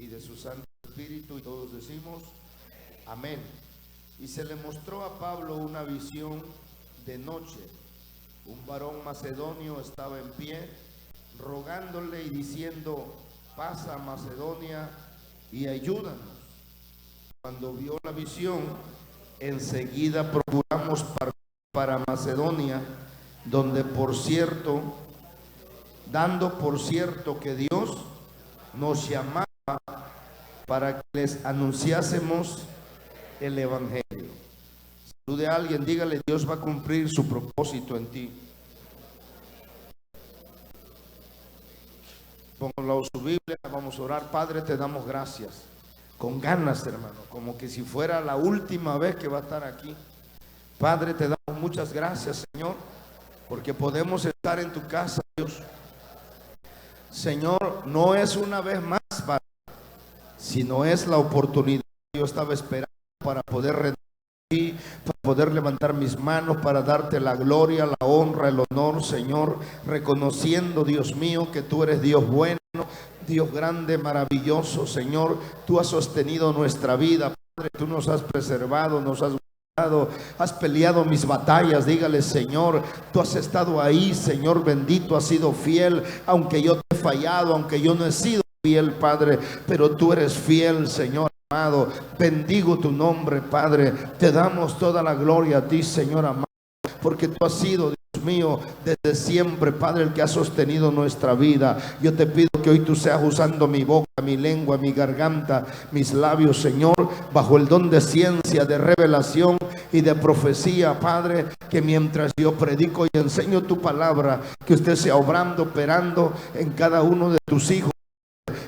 y de su Santo Espíritu, y todos decimos amén. Y se le mostró a Pablo una visión de noche. Un varón macedonio estaba en pie, rogándole y diciendo: pasa a Macedonia y ayúdanos. Cuando vio la visión, enseguida procuramos partir para Macedonia, donde dando por cierto que Dios nos llamaba para que les anunciásemos el Evangelio. Salude a alguien, dígale: Dios va a cumplir su propósito en ti. Póngalo su Biblia, vamos a orar. Padre, te damos gracias, con ganas, hermano, como que si fuera la última vez que va a estar aquí. Padre, te damos muchas gracias, Señor, porque podemos estar en tu casa, Dios. Señor, no es una vez más, Padre, sino es la oportunidad que yo estaba esperando para poder rendir, para poder levantar mis manos, para darte la gloria, la honra, el honor, Señor, reconociendo, Dios mío, que tú eres Dios bueno, Dios grande, maravilloso, Señor. Tú has sostenido nuestra vida, Padre, tú nos has preservado, nos has guardado, has peleado mis batallas. Dígale: Señor, tú has estado ahí, Señor bendito, has sido fiel, aunque yo te he fallado, aunque yo no he sido fiel, Padre, pero tú eres fiel, Señor amado. Bendigo tu nombre, Padre. Te damos toda la gloria a ti, Señor amado, porque tú has sido, Dios mío, desde siempre, Padre, el que ha sostenido nuestra vida. Yo te pido que hoy tú seas usando mi boca, mi lengua, mi garganta, mis labios, Señor, bajo el don de ciencia, de revelación y de profecía, Padre, que mientras yo predico y enseño tu palabra, que usted sea obrando, operando en cada uno de tus hijos,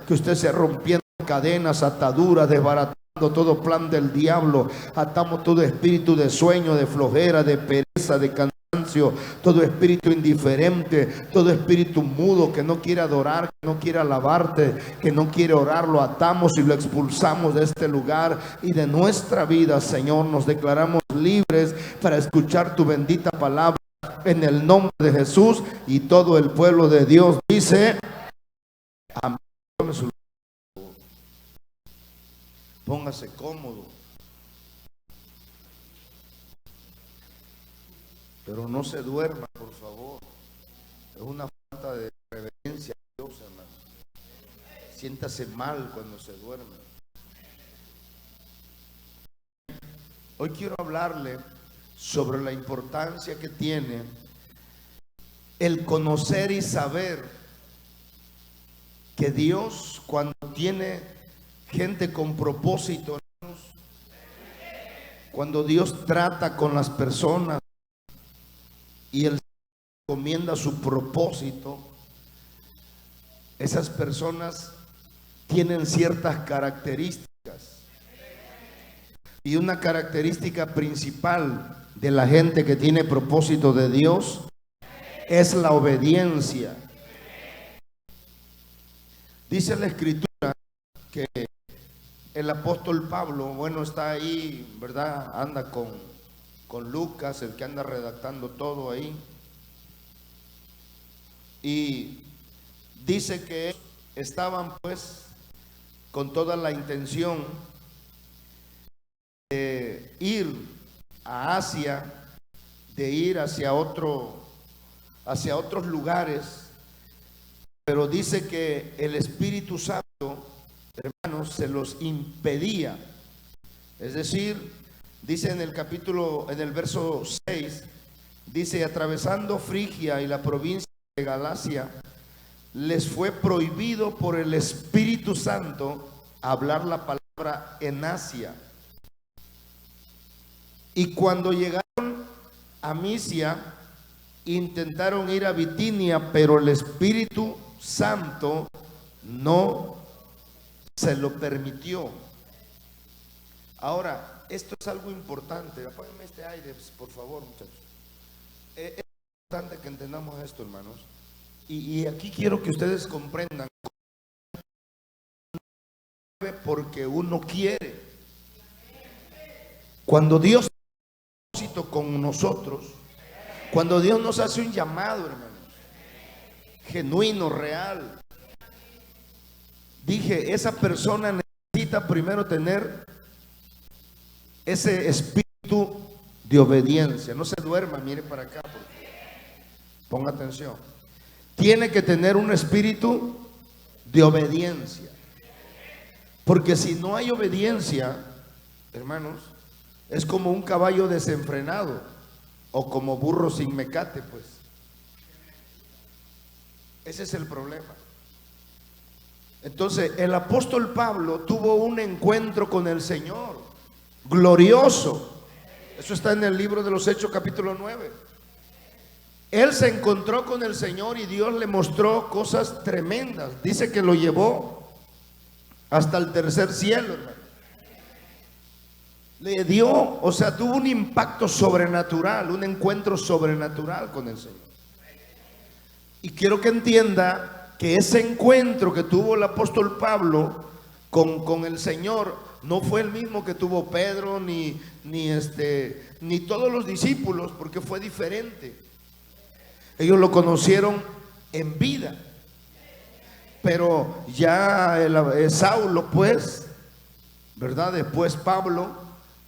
que usted sea rompiendo cadenas, ataduras, desbaratando todo plan del diablo. Atamos todo espíritu de sueño, de flojera, de pereza, de cansancio, todo espíritu indiferente, todo espíritu mudo que no quiere adorar, que no quiere alabarte, que no quiere orar. Lo atamos y lo expulsamos de este lugar y de nuestra vida, Señor. Nos declaramos libres para escuchar tu bendita palabra en el nombre de Jesús. Y todo el pueblo de Dios dice amén. Póngase cómodo, pero no se duerma, por favor. Es una falta de reverencia a Dios, hermano. Siéntase mal cuando se duerme. Hoy quiero hablarle sobre la importancia que tiene el conocer y saber que Dios, cuando tiene gente con propósito, cuando Dios trata con las personas y Él encomienda su propósito, esas personas tienen ciertas características. Y una característica principal de la gente que tiene propósito de Dios es la obediencia. Dice la Escritura que el apóstol Pablo, bueno, está ahí, ¿verdad? Anda con Lucas, el que anda redactando todo ahí. Y dice que estaban pues con toda la intención de ir a Asia, de ir hacia otros lugares, pero dice que el Espíritu Santo, hermanos, se los impedía. Es decir, dice en el verso 6, dice: atravesando Frigia y la provincia de Galacia, les fue prohibido por el Espíritu Santo hablar la palabra en Asia. Y cuando llegaron a Misia, intentaron ir a Bitinia, pero el Espíritu Santo no se lo permitió. Ahora, esto es algo importante. Apáguenme este aire, por favor, muchachos. Es importante que entendamos esto, hermanos. Y aquí quiero que ustedes comprendan. Porque uno quiere. Cuando Dios con nosotros, cuando Dios nos hace un llamado, hermanos, genuino, real, dije, esa persona necesita primero tener ese espíritu de obediencia. No se duerma, mire para acá, ponga atención. Tiene que tener un espíritu de obediencia. Porque si no hay obediencia, hermanos, es como un caballo desenfrenado o como burro sin mecate, pues. Ese es el problema. Entonces, el apóstol Pablo tuvo un encuentro con el Señor, glorioso. Eso está en el libro de los Hechos, capítulo 9. Él se encontró con el Señor y Dios le mostró cosas tremendas. Dice que lo llevó hasta el tercer cielo, hermano. Le dio, o sea, tuvo un impacto sobrenatural, un encuentro sobrenatural con el Señor. Y quiero que entienda que ese encuentro que tuvo el apóstol Pablo con el Señor no fue el mismo que tuvo Pedro ni todos los discípulos, porque fue diferente. Ellos lo conocieron en vida, pero ya Saulo, pues, ¿verdad? Después Pablo,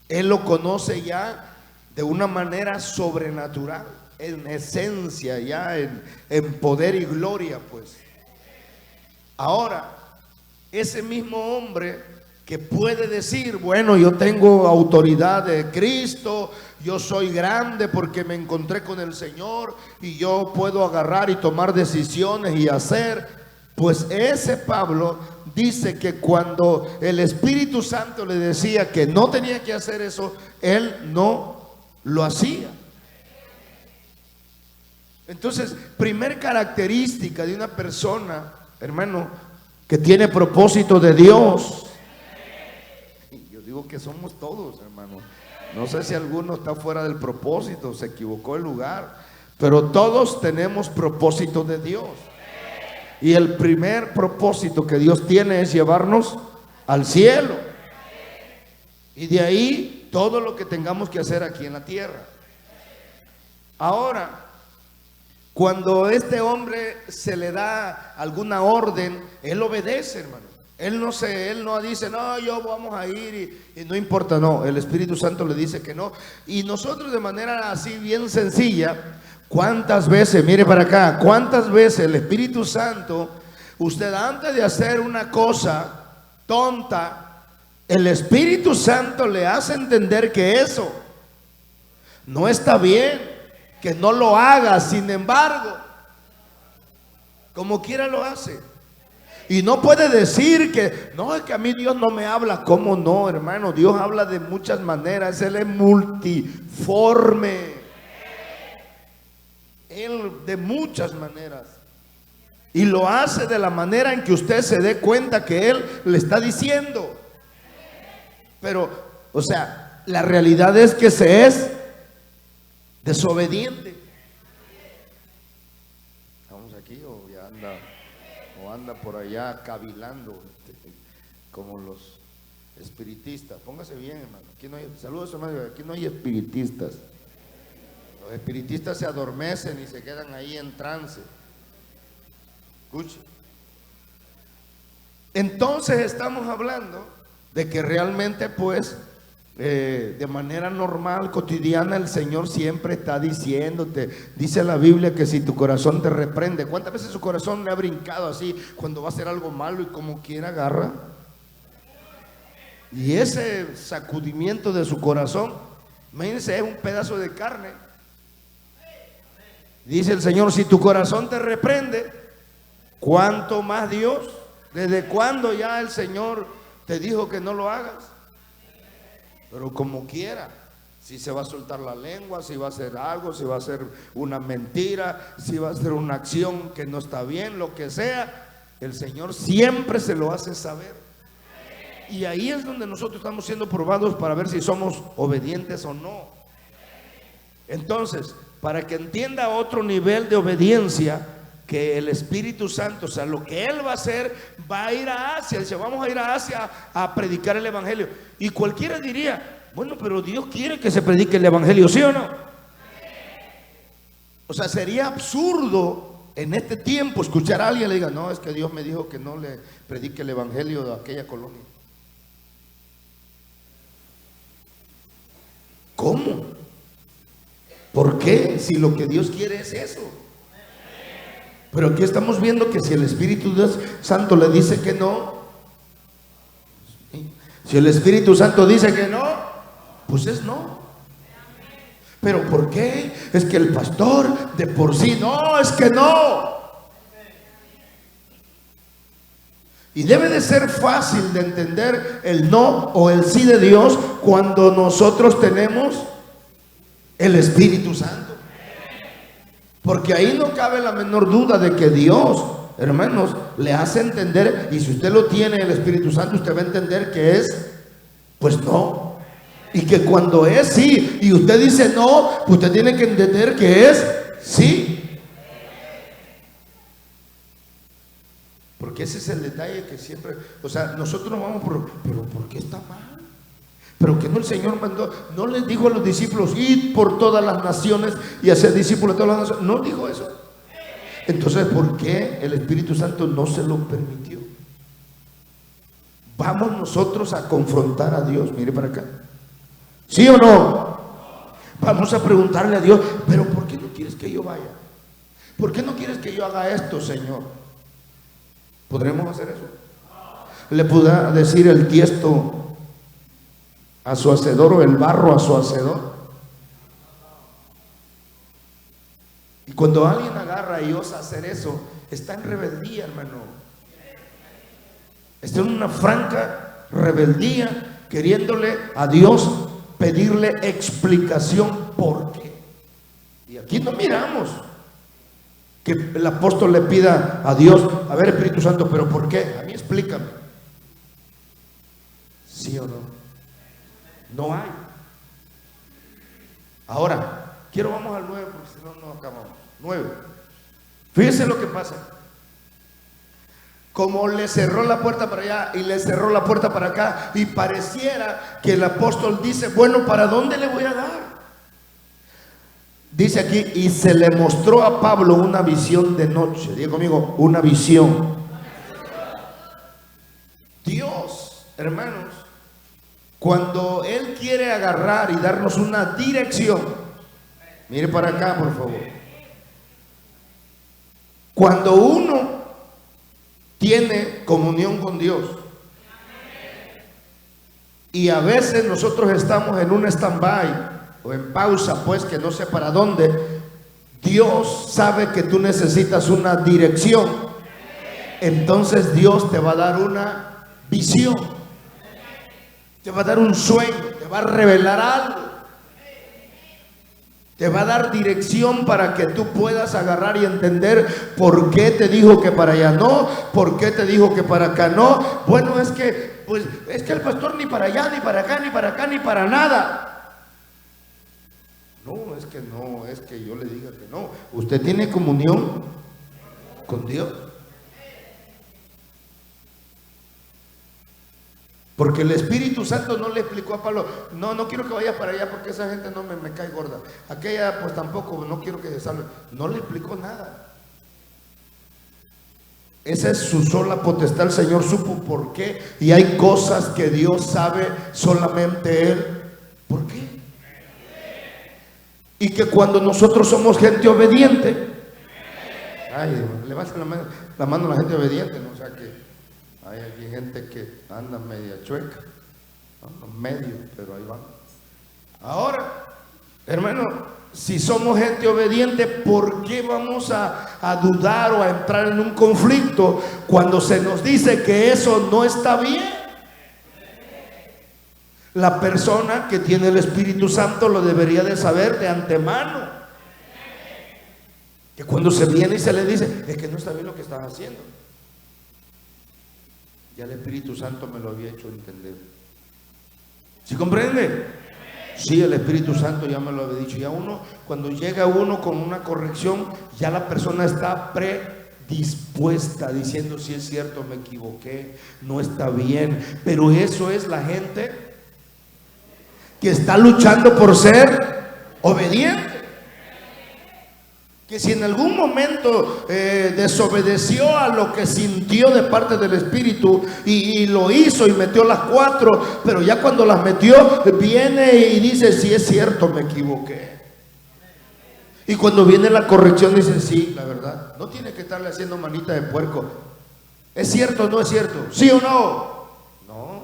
él lo conoce ya de una manera sobrenatural, en esencia, ya en poder y gloria, pues. Ahora, ese mismo hombre que puede decir, bueno, yo tengo autoridad de Cristo, yo soy grande porque me encontré con el Señor y yo puedo agarrar y tomar decisiones y hacer, pues ese Pablo dice que cuando el Espíritu Santo le decía que no tenía que hacer eso, él no lo hacía. Entonces, primer característica de una persona, hermano, que tiene propósito de Dios. Yo digo que somos todos, hermano. No sé si alguno está fuera del propósito, se equivocó el lugar, pero todos tenemos propósito de Dios. Y el primer propósito que Dios tiene es llevarnos al cielo. Y de ahí todo lo que tengamos que hacer aquí en la tierra. Ahora, cuando este hombre se le da alguna orden, él obedece, hermano. Él no dice, no, yo vamos a ir y no importa, no. El Espíritu Santo le dice que no. Y nosotros de manera así bien sencilla, ¿cuántas veces, mire para acá, cuántas veces el Espíritu Santo, usted antes de hacer una cosa tonta, el Espíritu Santo le hace entender que eso no está bien, que no lo haga, sin embargo, como quiera lo hace. Y no puede decir que no, es que a mí Dios no me habla. ¿Cómo no, hermano? Dios habla de muchas maneras. Él es multiforme. Él de muchas maneras. Y lo hace de la manera en que usted se dé cuenta que Él le está diciendo. Pero, o sea, la realidad es que se es desobediente. ¿Estamos aquí o ya anda por allá cavilando como los espiritistas? Póngase bien, hermano. Aquí no hay, saludos, hermano. Aquí no hay espiritistas. Los espiritistas se adormecen y se quedan ahí en trance. Escuche. Entonces estamos hablando de que realmente, pues, de manera normal, cotidiana, el Señor siempre está diciéndote. Dice la Biblia que si tu corazón te reprende, ¿cuántas veces su corazón le ha brincado así cuando va a hacer algo malo y como quiera agarra? Y ese sacudimiento de su corazón, imagínense, es un pedazo de carne. Dice el Señor, si tu corazón te reprende, ¿cuánto más Dios? ¿Desde cuándo ya el Señor te dijo que no lo hagas? Pero como quiera, si se va a soltar la lengua, si va a hacer algo, si va a hacer una mentira, si va a hacer una acción que no está bien, lo que sea, el Señor siempre se lo hace saber. Y ahí es donde nosotros estamos siendo probados para ver si somos obedientes o no. Entonces, para que entienda otro nivel de obediencia, que el Espíritu Santo, o sea, lo que Él va a hacer, va a ir a Asia. Dice, vamos a ir a Asia a predicar el Evangelio. Y cualquiera diría, bueno, pero Dios quiere que se predique el Evangelio, ¿sí o no? O sea, sería absurdo en este tiempo escuchar a alguien le diga, no, es que Dios me dijo que no le predique el evangelio de aquella colonia. ¿Cómo? ¿Por qué? Si lo que Dios quiere es eso. Pero aquí estamos viendo que si el Espíritu Santo le dice que no, si el Espíritu Santo dice que no, pues es no. ¿Pero por qué? Es que el pastor de por sí, no, es que no. Y debe de ser fácil de entender el no o el sí de Dios cuando nosotros tenemos el Espíritu Santo. Porque ahí no cabe la menor duda de que Dios, hermanos, le hace entender, y si usted lo tiene el Espíritu Santo, usted va a entender que es, pues no. Y que cuando es sí, y usted dice no, pues usted tiene que entender que es sí. Porque ese es el detalle que siempre, o sea, nosotros nos vamos pero ¿por qué está mal? Pero que no, el Señor mandó, no les dijo a los discípulos, id por todas las naciones y hacer discípulos de todas las naciones. No dijo eso. Entonces, ¿por qué el Espíritu Santo no se lo permitió? Vamos nosotros a confrontar a Dios. Mire para acá. ¿Sí o no? Vamos a preguntarle a Dios, pero ¿por qué no quieres que yo vaya? ¿Por qué no quieres que yo haga esto, Señor? ¿Podremos hacer eso? ¿Le podrá decir el tiesto a su hacedor o el barro a su hacedor? Y cuando alguien agarra y osa hacer eso, está en rebeldía, hermano. Está en una franca rebeldía, queriéndole a Dios pedirle explicación por qué. Y aquí no miramos que el apóstol le pida a Dios, a ver, Espíritu Santo, pero ¿por qué? A mí explícame. ¿Sí o no? No hay. Ahora, vamos al 9 porque si no, no acabamos. 9. Fíjense lo que pasa. Como le cerró la puerta para allá y le cerró la puerta para acá, y pareciera que el apóstol dice, bueno, ¿para dónde le voy a dar? Dice aquí, y se le mostró a Pablo una visión de noche. Diga conmigo, una visión. Dios, hermanos, cuando Él quiere agarrar y darnos una dirección, mire para acá, por favor. Cuando uno tiene comunión con Dios, y a veces nosotros estamos en un stand-by o en pausa, pues que no sé para dónde, Dios sabe que tú necesitas una dirección. Entonces Dios te va a dar una visión, te va a dar un sueño, te va a revelar algo, te va a dar dirección para que tú puedas agarrar y entender por qué te dijo que para allá no, por qué te dijo que para acá no. Bueno, es que el pastor ni para allá, ni para acá, ni para acá, ni para nada. No, es que yo le diga que no. Usted tiene comunión con Dios. Porque el Espíritu Santo no le explicó a Pablo, no quiero que vaya para allá porque esa gente no me cae gorda. Aquella pues tampoco, no quiero que se salve. No le explicó nada. Esa es su sola potestad. El Señor supo por qué. Y hay cosas que Dios sabe solamente Él. ¿Por qué? Y que cuando nosotros somos gente obediente, levanta la mano a la gente obediente, ¿no? O sea que hay aquí gente que anda media chueca, ¿no? Medio, pero ahí van. Ahora, hermano, si somos gente obediente, ¿por qué vamos a dudar o a entrar en un conflicto cuando se nos dice que eso no está bien? La persona que tiene el Espíritu Santo lo debería de saber de antemano. Que cuando se viene y se le dice, es que no está bien lo que estás haciendo. Ya el Espíritu Santo me lo había hecho entender. ¿Sí comprende? Sí, el Espíritu Santo ya me lo había dicho. Ya uno, cuando llega uno con una corrección, ya la persona está predispuesta, diciendo, sí es cierto, me equivoqué, no está bien. Pero eso es la gente que está luchando por ser obediente. Que si en algún momento desobedeció a lo que sintió de parte del Espíritu y lo hizo y metió las 4, pero ya cuando las metió viene y dice: sí, es cierto, me equivoqué. Y cuando viene la corrección dice: sí, la verdad. No tiene que estarle haciendo manita de puerco. ¿Es cierto o no es cierto? ¿Sí o no? No,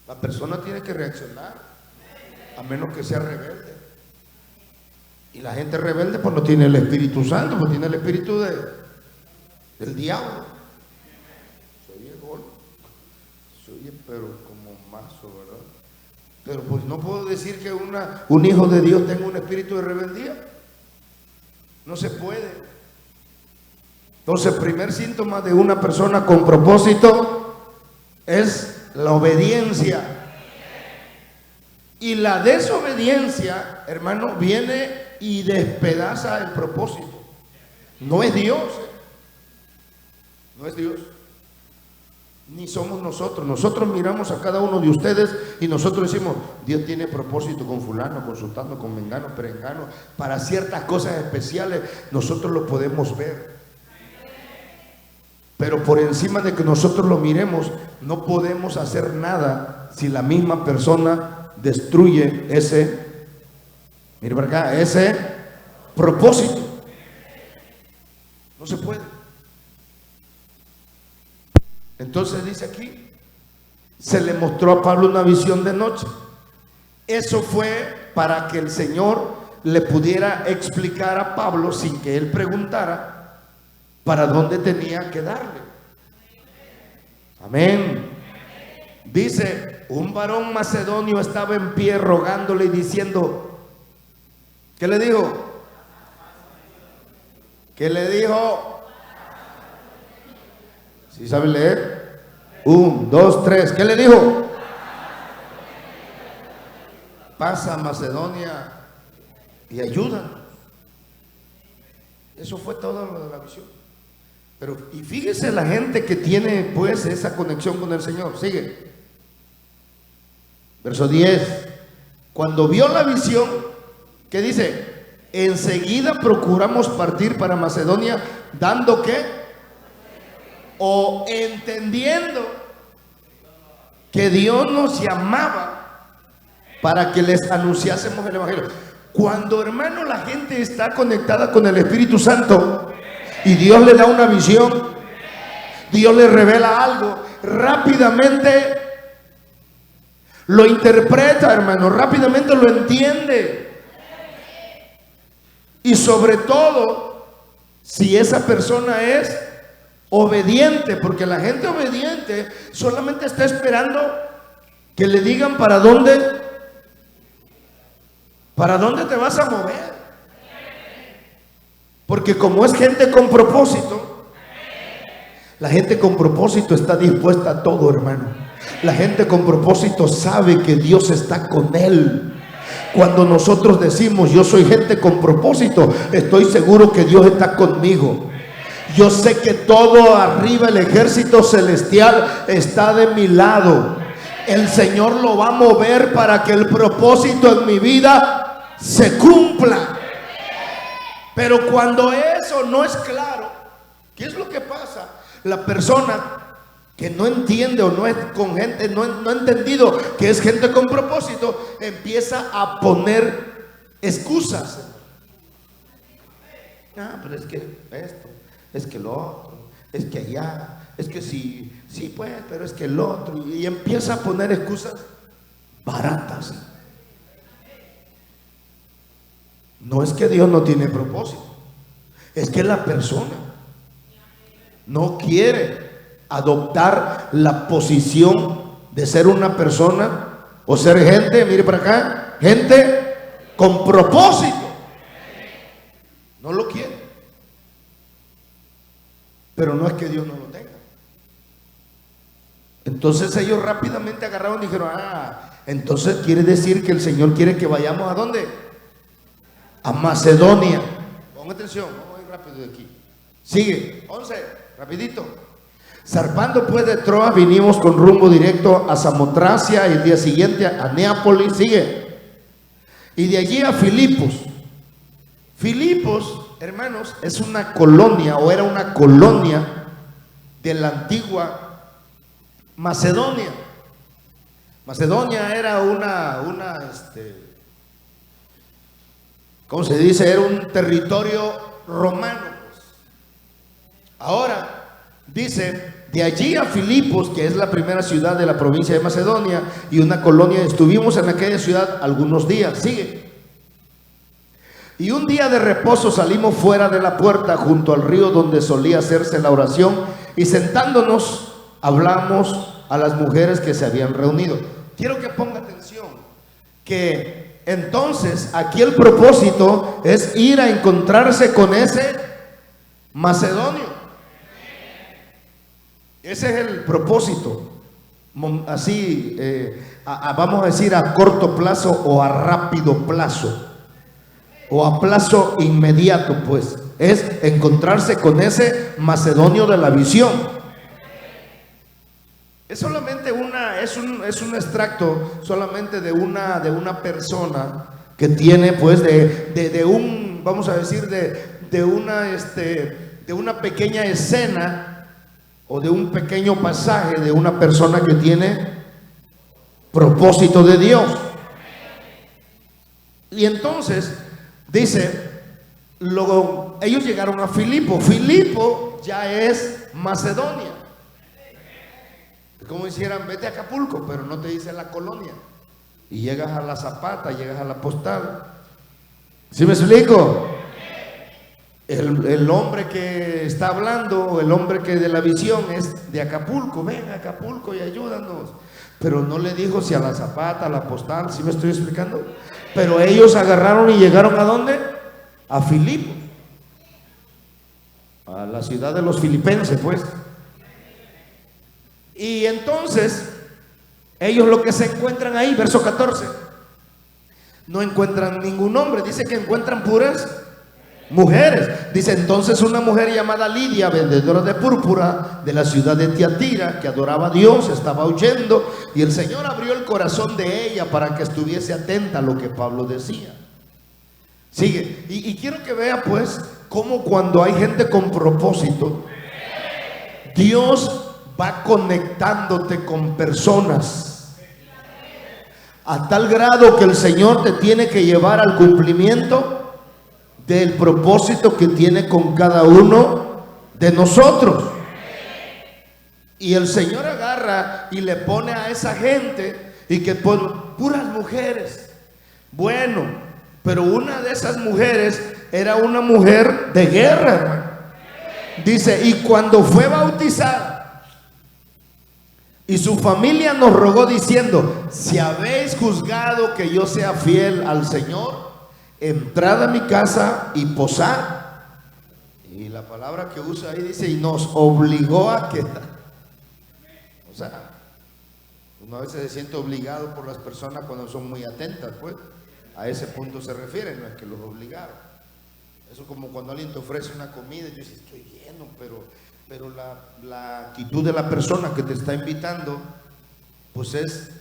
la persona tiene que reaccionar, a menos que sea rebelde. Y la gente rebelde pues no tiene el Espíritu Santo, pues tiene el espíritu del diablo. Se oye gol, se oye pero como mazo, ¿verdad? Pero pues no puedo decir que un hijo de Dios tenga un espíritu de rebeldía. No se puede. Entonces, el primer síntoma de una persona con propósito es la obediencia. Y la desobediencia, hermano, viene y despedaza el propósito. No es Dios, no es Dios, ni somos nosotros. Nosotros miramos a cada uno de ustedes y nosotros decimos: Dios tiene propósito con fulano, con sultano, con mengano, perengano, para ciertas cosas especiales. Nosotros lo podemos ver, pero por encima de que nosotros lo miremos, no podemos hacer nada si la misma persona destruye ese, mire para acá, ese propósito. No se puede. Entonces dice aquí: se le mostró a Pablo una visión de noche. Eso fue para que el Señor le pudiera explicar a Pablo, sin que él preguntara, para dónde tenía que darle. Amén. Dice: un varón macedonio estaba en pie rogándole y diciendo, ¿qué le dijo? ¿Qué le dijo? ¿Sí sabe leer? 1, 2, 3. ¿Qué le dijo? Pasa a Macedonia y ayuda. Eso fue todo lo de la visión. Pero, y fíjese la gente que tiene pues esa conexión con el Señor. Sigue. Verso 10. Cuando vio la visión, ¿qué dice? Enseguida procuramos partir para Macedonia, dando ¿qué? O entendiendo que Dios nos llamaba para que les anunciásemos el Evangelio. Cuando, hermano, la gente está conectada con el Espíritu Santo y Dios le da una visión, Dios le revela algo, rápidamente lo interpreta, hermano, rápidamente lo entiende. Y sobre todo, si esa persona es obediente, porque la gente obediente solamente está esperando que le digan para dónde te vas a mover. Porque como es gente con propósito, la gente con propósito está dispuesta a todo, hermano. La gente con propósito sabe que Dios está con él. Cuando nosotros decimos: yo soy gente con propósito, estoy seguro que Dios está conmigo. Yo sé que todo arriba, el ejército celestial está de mi lado. El Señor lo va a mover para que el propósito en mi vida se cumpla. Pero cuando eso no es claro, ¿qué es lo que pasa? La persona que no entiende o no es con gente, no ha entendido que es gente con propósito, empieza a poner excusas. Pero es que esto, es que lo otro, es que allá, es que sí, pues, pero es que el otro, y empieza a poner excusas baratas. No es que Dios no tiene propósito, es que la persona no quiere adoptar la posición de ser una persona o ser gente, mire para acá, gente con propósito. No lo quiere. Pero no es que Dios no lo tenga. Entonces ellos rápidamente agarraron y dijeron: entonces quiere decir que el Señor quiere que vayamos ¿a dónde? A Macedonia. Ponga atención, vamos a ir rápido de aquí. Sigue, 11, rapidito. Zarpando pues de Troas, vinimos con rumbo directo a Samotracia, y el día siguiente a Neápolis. Sigue. Y de allí a Filipos. Filipos, hermanos, es una colonia, o era una colonia de la antigua Macedonia. Macedonia era ¿cómo se dice? Era un territorio romano, pues. Ahora, dice, de allí a Filipos, que es la primera ciudad de la provincia de Macedonia, y una colonia, estuvimos en aquella ciudad algunos días. Sigue. Y un día de reposo salimos fuera de la puerta junto al río donde solía hacerse la oración, y sentándonos hablamos a las mujeres que se habían reunido. Quiero que ponga atención, que entonces aquí el propósito es ir a encontrarse con ese macedonio. Ese es el propósito, así, vamos a decir, a corto plazo o a rápido plazo, o a plazo inmediato, pues, es encontrarse con ese macedonio de la visión. Es solamente es un extracto solamente de una persona que tiene, pues, vamos a decir, de una pequeña escena, o de un pequeño pasaje de una persona que tiene propósito de Dios. Y entonces dice, luego ellos llegaron a Filipo. Filipo ya es Macedonia. Es como hicieran, vete a Acapulco, pero no te dice la colonia. Y llegas a la Zapata, llegas a la Postal. ¿Sí me explico? El hombre que está hablando, o el hombre que de la visión es de Acapulco. Ven a Acapulco y ayúdanos. Pero no le dijo si a la Zapata, a la Postal. ¿Sí me estoy explicando? Pero ellos agarraron y llegaron ¿a dónde? A Filipo, a la ciudad de los filipenses, pues. Y entonces ellos lo que se encuentran ahí, verso 14, no encuentran ningún hombre, dice que encuentran puras mujeres. Dice, entonces una mujer llamada Lidia, vendedora de púrpura de la ciudad de Tiatira, que adoraba a Dios, estaba oyendo, y el Señor abrió el corazón de ella para que estuviese atenta a lo que Pablo decía. Sigue, y quiero que vea, pues, cómo cuando hay gente con propósito, Dios va conectándote con personas a tal grado que el Señor te tiene que llevar al cumplimiento del propósito que tiene con cada uno de nosotros. Y el Señor agarra y le pone a esa gente, y que por puras mujeres. Bueno, pero una de esas mujeres era una mujer de guerra, hermano. Dice, y cuando fue bautizada, y su familia nos rogó diciendo, si habéis juzgado que yo sea fiel al Señor, entrad a mi casa y posad. Y la palabra que usa ahí dice, y nos obligó a quedar. O sea, uno a veces se siente obligado por las personas cuando son muy atentas, pues. A ese punto se refiere, no es que los obligaron. Eso como cuando alguien te ofrece una comida y yo dices, estoy lleno, pero la actitud de la persona que te está invitando, pues es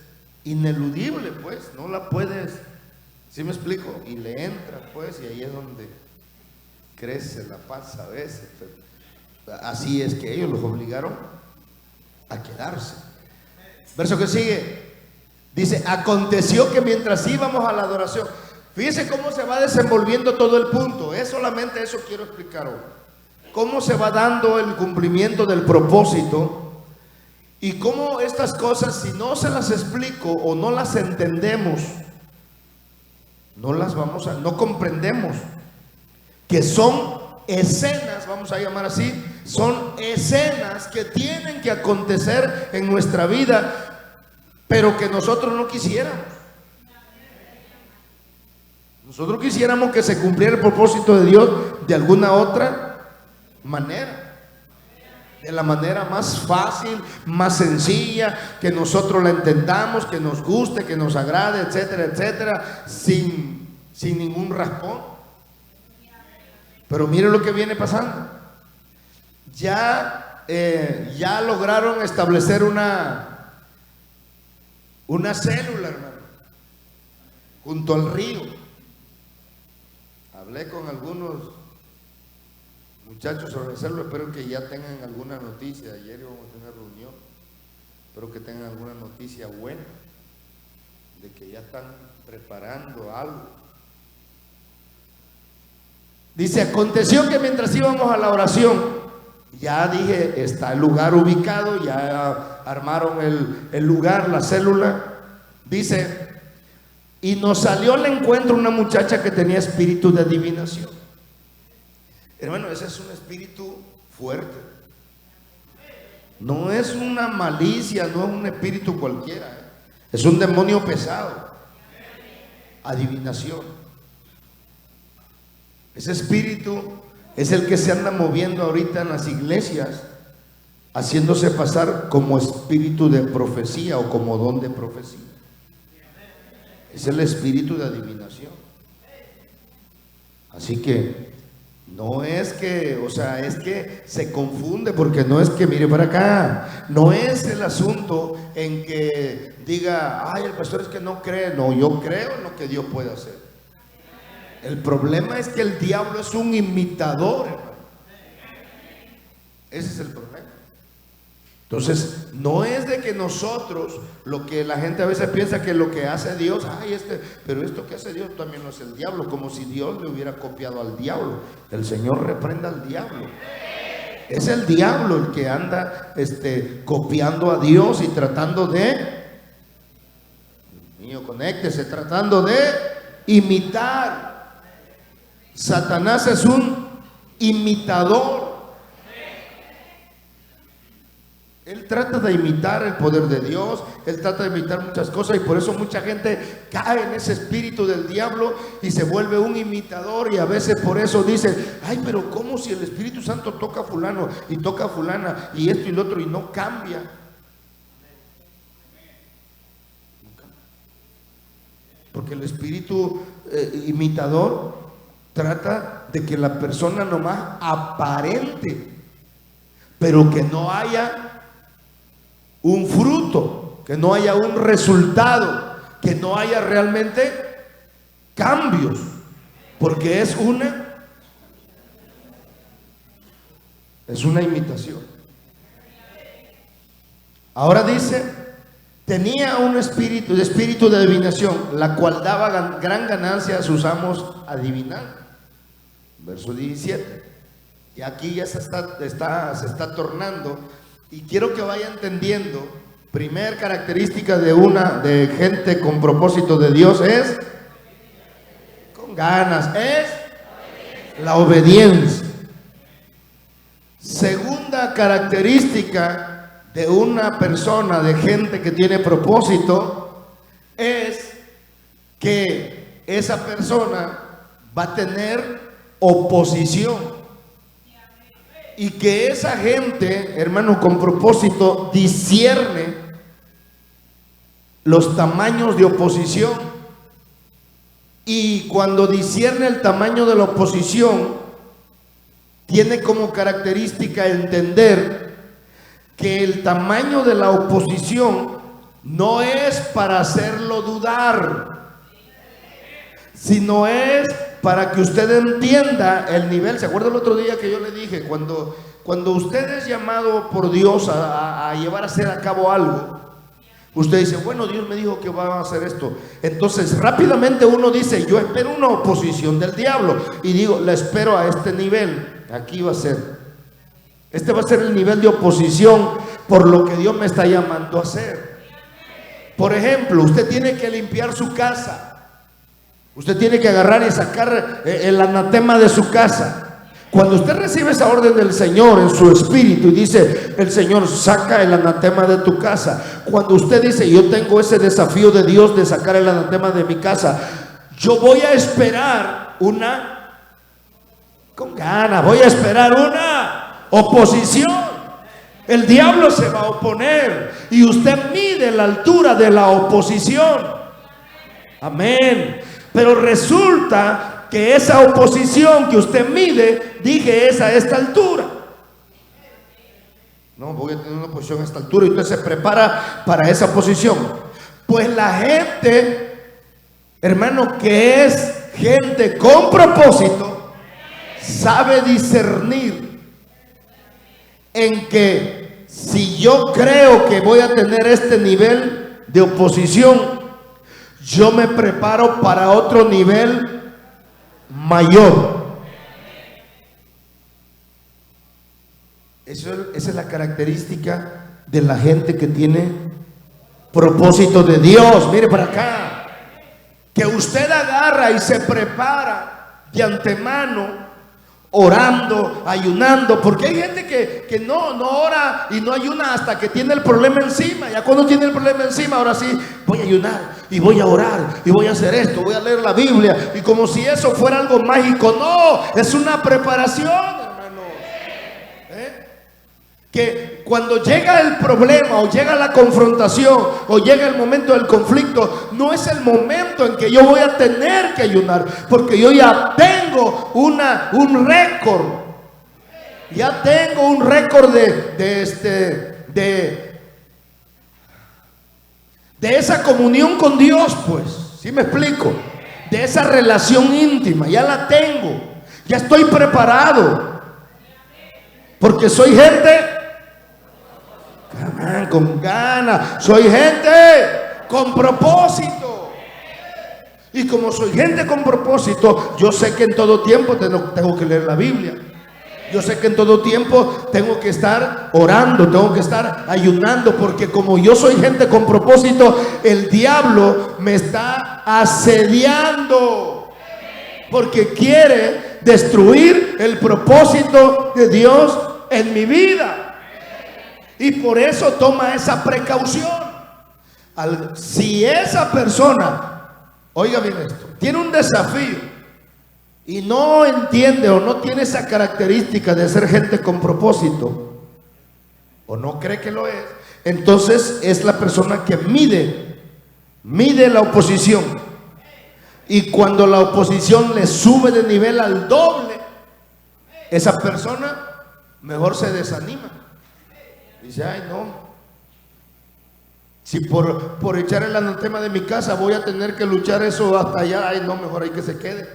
ineludible, pues, no la puedes, ¿sí me explico? Y le entra, pues, y ahí es donde crece la paz a veces. Pero así es que ellos los obligaron a quedarse. Verso que sigue, dice, aconteció que mientras íbamos a la adoración, fíjense cómo se va desenvolviendo todo el punto, es solamente eso quiero explicar hoy. Cómo se va dando el cumplimiento del propósito, y cómo estas cosas, si no se las explico o no las entendemos, no comprendemos que son escenas, vamos a llamar así, son escenas que tienen que acontecer en nuestra vida, pero que nosotros no quisiéramos. Nosotros quisiéramos que se cumpliera el propósito de Dios de alguna otra manera, de la manera más fácil, más sencilla, que nosotros la entendamos, que nos guste, que nos agrade, etcétera, etcétera, sin ningún raspón. Pero mire lo que viene pasando. Ya lograron establecer una célula, hermano, junto al río. Hablé con algunos Muchachos, sobre hacerlo, espero que ya tengan alguna noticia. Ayer íbamos a tener reunión. Espero que tengan alguna noticia buena de que ya están preparando algo. Dice, aconteció que mientras íbamos a la oración, ya dije, está el lugar ubicado, ya armaron el lugar, la célula. Dice, y nos salió al encuentro una muchacha que tenía espíritu de adivinación. Hermano, ese es un espíritu fuerte. No es una malicia, no es un espíritu cualquiera, es un demonio pesado. Adivinación. Ese espíritu es el que se anda moviendo ahorita en las iglesias, haciéndose pasar como espíritu de profecía o como don de profecía. Es el espíritu de adivinación. Así que no es que, o sea, es que se confunde, porque no es que mire para acá, no es el asunto en que diga, ay, el pastor es que no cree. No, yo creo en lo que Dios puede hacer. El problema es que el diablo es un imitador, hermano. Ese es el problema. Entonces, no es de que nosotros, lo que la gente a veces piensa que lo que hace Dios, ay, pero esto que hace Dios también lo hace el diablo, como si Dios le hubiera copiado al diablo. El Señor reprenda al diablo. Es el diablo el que anda copiando a Dios y tratando de, Dios mío, conéctese, tratando de imitar. Satanás es un imitador. Él trata de imitar el poder de Dios, él trata de imitar muchas cosas, y por eso mucha gente cae en ese espíritu del diablo y se vuelve un imitador. Y a veces por eso dicen, ay, pero ¿cómo si el Espíritu Santo toca a fulano y toca a fulana y esto y lo otro y no cambia? Porque el espíritu imitador trata de que la persona nomás aparente, pero que no haya un fruto, que no haya un resultado, que no haya realmente cambios, porque es una imitación. Ahora dice, tenía un espíritu de adivinación, la cual daba gran ganancia a sus amos adivinando. Verso 17. Y aquí ya se está tornando. Y quiero que vaya entendiendo, primer característica de gente con propósito de Dios es con ganas, es la obediencia. Segunda característica de una persona, de gente que tiene propósito, es que esa persona va a tener oposición. Y que esa gente, hermano, con propósito, discierne los tamaños de oposición. Y cuando discierne el tamaño de la oposición, tiene como característica entender que el tamaño de la oposición no es para hacerlo dudar, sino es para que usted entienda el nivel. ¿Se acuerda el otro día que yo le dije? Cuando usted es llamado por Dios a llevar a cabo algo, usted dice, bueno, Dios me dijo que va a hacer esto. Entonces rápidamente uno dice, yo espero una oposición del diablo, y digo, la espero a este nivel. Aquí va a ser, este va a ser el nivel de oposición por lo que Dios me está llamando a hacer. Por ejemplo, usted tiene que limpiar su casa. Usted tiene que agarrar y sacar el anatema de su casa. Cuando usted recibe esa orden del Señor en su espíritu y dice, el Señor saca el anatema de tu casa. Cuando usted dice, yo tengo ese desafío de Dios de sacar el anatema de mi casa, yo voy a esperar con ganas, voy a esperar una oposición. El diablo se va a oponer y usted mide la altura de la oposición. Amén. Pero resulta que esa oposición que usted mide, dije, es a esta altura. No, voy a tener una oposición a esta altura, y usted se prepara para esa posición. Pues la gente, hermano, que es gente con propósito, sabe discernir en que si yo creo que voy a tener este nivel de oposición, yo me preparo para otro nivel mayor. Esa es la característica de la gente que tiene propósito de Dios. Mire para acá, que usted agarra y se prepara de antemano, orando, ayunando, porque hay gente que no ora y no ayuna hasta que tiene el problema encima. Ya cuando tiene el problema encima, ahora sí, voy a ayunar y voy a orar y voy a hacer esto, voy a leer la Biblia, y como si eso fuera algo mágico. No, es una preparación, hermanos. Que cuando llega el problema o llega la confrontación o llega el momento del conflicto, no es el momento en que yo voy a tener que ayunar, porque yo ya tengo un récord. Ya tengo un récord de esa comunión con Dios, pues, ¿sí me explico? De esa relación íntima, ya la tengo. Ya estoy preparado, porque soy gente con ganas, soy gente con propósito. Y como soy gente con propósito, yo sé que en todo tiempo tengo que leer la Biblia. Yo sé que en todo tiempo tengo que estar orando, tengo que estar ayunando, porque como yo soy gente con propósito, el diablo me está asediando, porque quiere destruir el propósito de Dios en mi vida. Y por eso toma esa precaución. Si esa persona, oiga bien esto, tiene un desafío y no entiende o no tiene esa característica de ser gente con propósito, o no cree que lo es, entonces es la persona que mide la oposición. Y cuando la oposición le sube de nivel al doble, esa persona mejor se desanima. Dice, ay no, si por echar el anatema de mi casa voy a tener que luchar eso hasta allá, ay no, mejor hay que se quede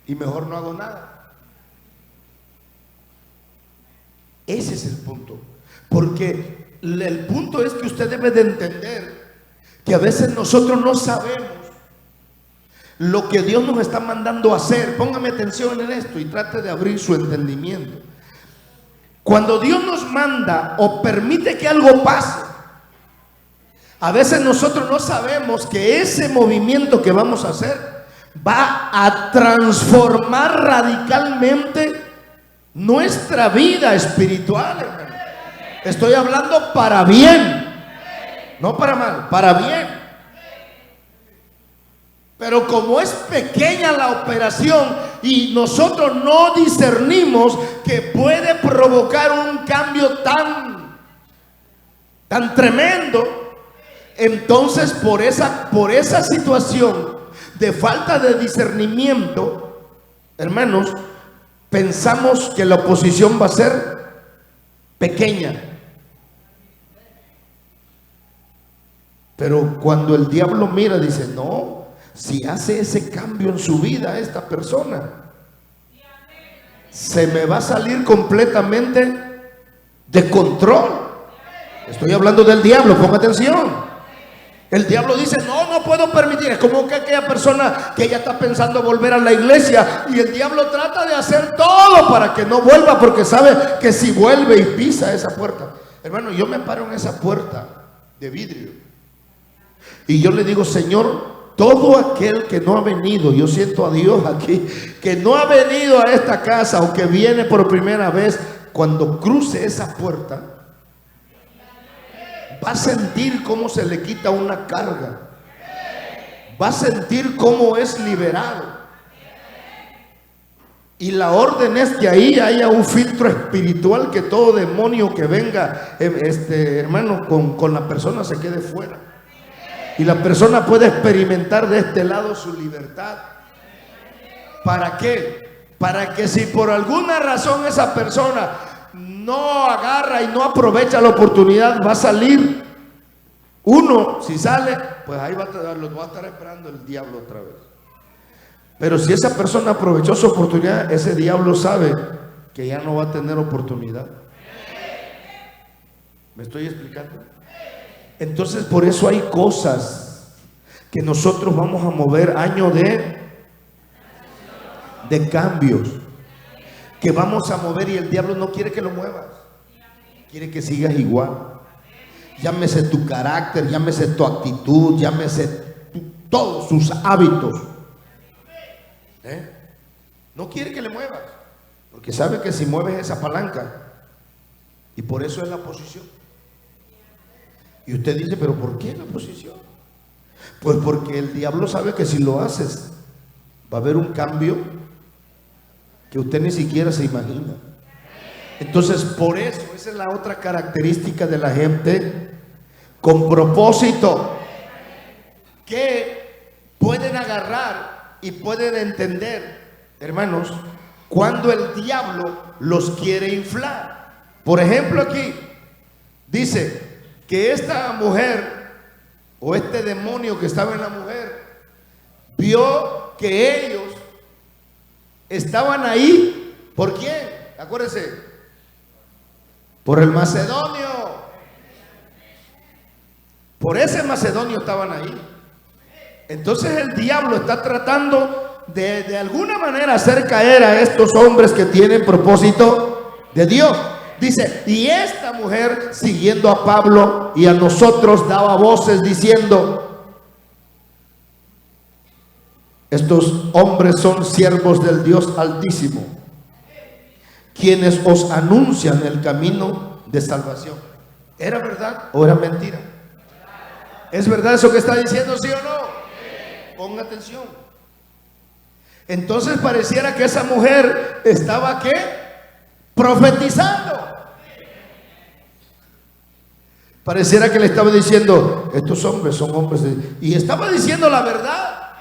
y mejor no hago nada. Ese es el punto, porque el punto es que usted debe de entender que a veces nosotros no sabemos lo que Dios nos está mandando a hacer. Póngame atención en esto y trate de abrir su entendimiento. Cuando Dios nos manda o permite que algo pase, a veces nosotros no sabemos que ese movimiento que vamos a hacer va a transformar radicalmente nuestra vida espiritual, hermano. Estoy hablando para bien, no para mal, para bien. Pero como es pequeña la operación y nosotros no discernimos que puede provocar un cambio tan tremendo, entonces por esa situación de falta de discernimiento, hermanos, pensamos que la oposición va a ser pequeña. Pero cuando el diablo mira, dice, no, si hace ese cambio en su vida esta persona, se me va a salir completamente de control. Estoy hablando del diablo, ponga atención. El diablo dice, no puedo permitir. Es como que aquella persona que ya está pensando volver a la iglesia, y el diablo trata de hacer todo para que no vuelva, porque sabe que si vuelve y pisa esa puerta, hermano, yo me paro en esa puerta de vidrio y yo le digo, Señor, todo aquel que no ha venido, yo siento a Dios aquí, que no ha venido a esta casa o que viene por primera vez, cuando cruce esa puerta, va a sentir cómo se le quita una carga, va a sentir cómo es liberado. Y la orden es que ahí haya un filtro espiritual, que todo demonio que venga, hermano, con la persona se quede fuera. Y la persona puede experimentar de este lado su libertad. ¿Para qué? Para que si por alguna razón esa persona no agarra y no aprovecha la oportunidad, va a salir. Uno, si sale, pues ahí lo va a estar esperando el diablo otra vez. Pero si esa persona aprovechó su oportunidad, ese diablo sabe que ya no va a tener oportunidad. ¿Me estoy explicando? Entonces, por eso hay cosas que nosotros vamos a mover, año de cambios, que vamos a mover, y el diablo no quiere que lo muevas, quiere que sigas igual. Llámese tu carácter, llámese tu actitud, llámese todos sus hábitos. No quiere que le muevas, porque sabe que si mueves esa palanca, y por eso es la posición. Y usted dice, pero ¿por qué la posición? Pues porque el diablo sabe que si lo haces, va a haber un cambio que usted ni siquiera se imagina. Entonces, por eso, esa es la otra característica de la gente con propósito, que pueden agarrar y pueden entender, hermanos, cuando el diablo los quiere inflar. Por ejemplo, aquí dice que esta mujer o este demonio que estaba en la mujer vio que ellos estaban ahí. ¿Por quién? Acuérdense, por el macedonio. Por ese macedonio estaban ahí. Entonces el diablo está tratando de alguna manera hacer caer a estos hombres que tienen propósito de Dios. Dice, y esta mujer, siguiendo a Pablo y a nosotros, daba voces diciendo: estos hombres son siervos del Dios Altísimo, quienes os anuncian el camino de salvación. ¿Era verdad o era mentira? ¿Es verdad eso que está diciendo, sí o no? Ponga atención. Entonces pareciera que esa mujer estaba, ¿qué? Profetizando. Pareciera que le estaba diciendo: estos hombres son hombres de... Y estaba diciendo la verdad.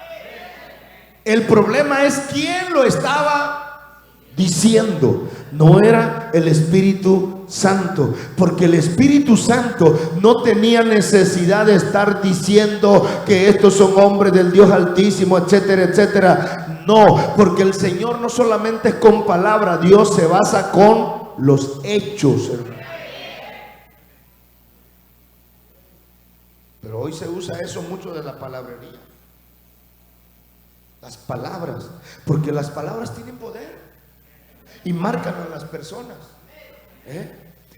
El problema es quién lo estaba diciendo. No era el Espíritu Santo, porque el Espíritu Santo no tenía necesidad de estar diciendo que estos son hombres del Dios Altísimo, etcétera, etcétera. No, porque el Señor no solamente es con palabra, Dios se basa con los hechos, hermano. Pero hoy se usa eso mucho de la palabrería. Las palabras, porque las palabras tienen poder y marcan a las personas.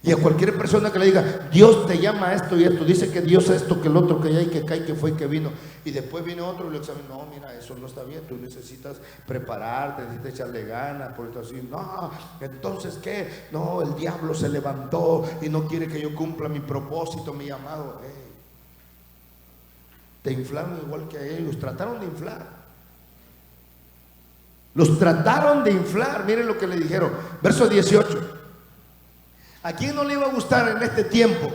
Y a cualquier persona que le diga: Dios te llama a esto y esto, dice que Dios es esto, que el otro, que hay, que cae, que fue y que vino, y después viene otro y lo examina: no, mira, eso no está bien, tú necesitas prepararte, necesitas echarle ganas, por esto así. No, entonces ¿qué? No, el diablo se levantó y no quiere que yo cumpla mi propósito, mi llamado. Te inflaron igual que a ellos, trataron de inflar. Los trataron de inflar. Miren lo que le dijeron, verso 18. ¿A quién no le iba a gustar en este tiempo?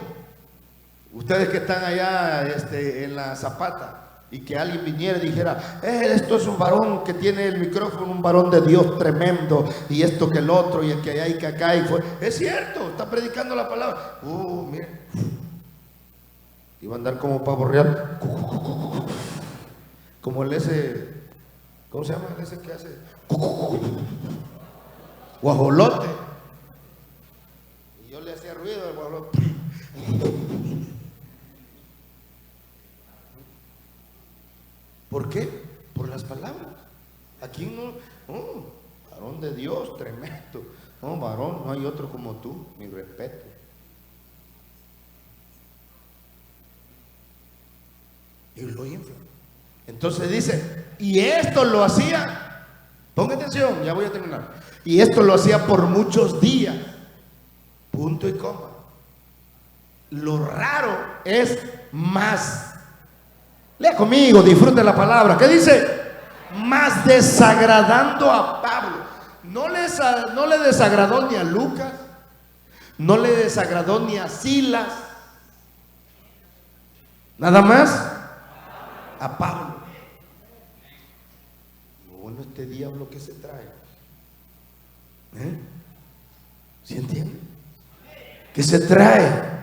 Ustedes que están allá en la Zapata, y que alguien viniera y dijera: esto es un varón que tiene el micrófono, un varón de Dios tremendo, y esto que el otro, y el que allá y que acá, y fue. Es cierto, está predicando la palabra. Miren, iba a andar como pavo real, como el ese, ¿cómo se llama el ese que hace? Guajolote. Y yo le hacía ruido al guajolote. ¿Por qué? Por las palabras. Aquí varón de Dios, tremendo. No, varón, no hay otro como tú, mi respeto. Y lo inflan. Entonces dice, y esto lo hacía, ponga atención, ya voy a terminar. Y esto lo hacía por muchos días, punto y coma. Lo raro es más. Lea conmigo, disfrute la palabra. ¿Qué dice? Más desagradando a Pablo. No le desagradó ni a Lucas, no le desagradó ni a Silas, nada más a Pablo. Bueno, este diablo que se trae, ¿sí entiende? ¿Qué se trae?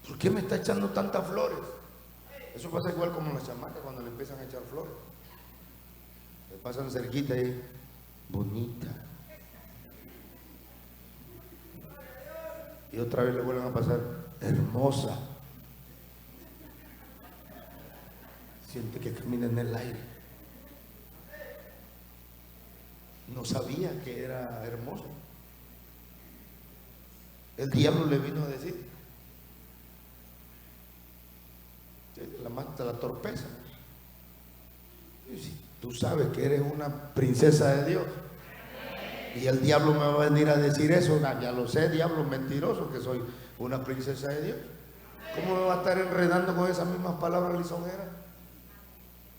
¿Por qué me está echando tantas flores? Eso pasa igual como las chamacas cuando le empiezan a echar flores. Le pasan cerquita ahí, bonita. Y otra vez le vuelven a pasar, hermosa. Siente que camina en el aire. No sabía que era hermosa. El diablo le vino a decir, la mata la torpeza. Y si tú sabes que eres una princesa de Dios y el diablo me va a venir a decir eso, ya lo sé, diablo mentiroso, que soy una princesa de Dios. ¿Cómo me va a estar enredando con esas mismas palabras lisonjeras?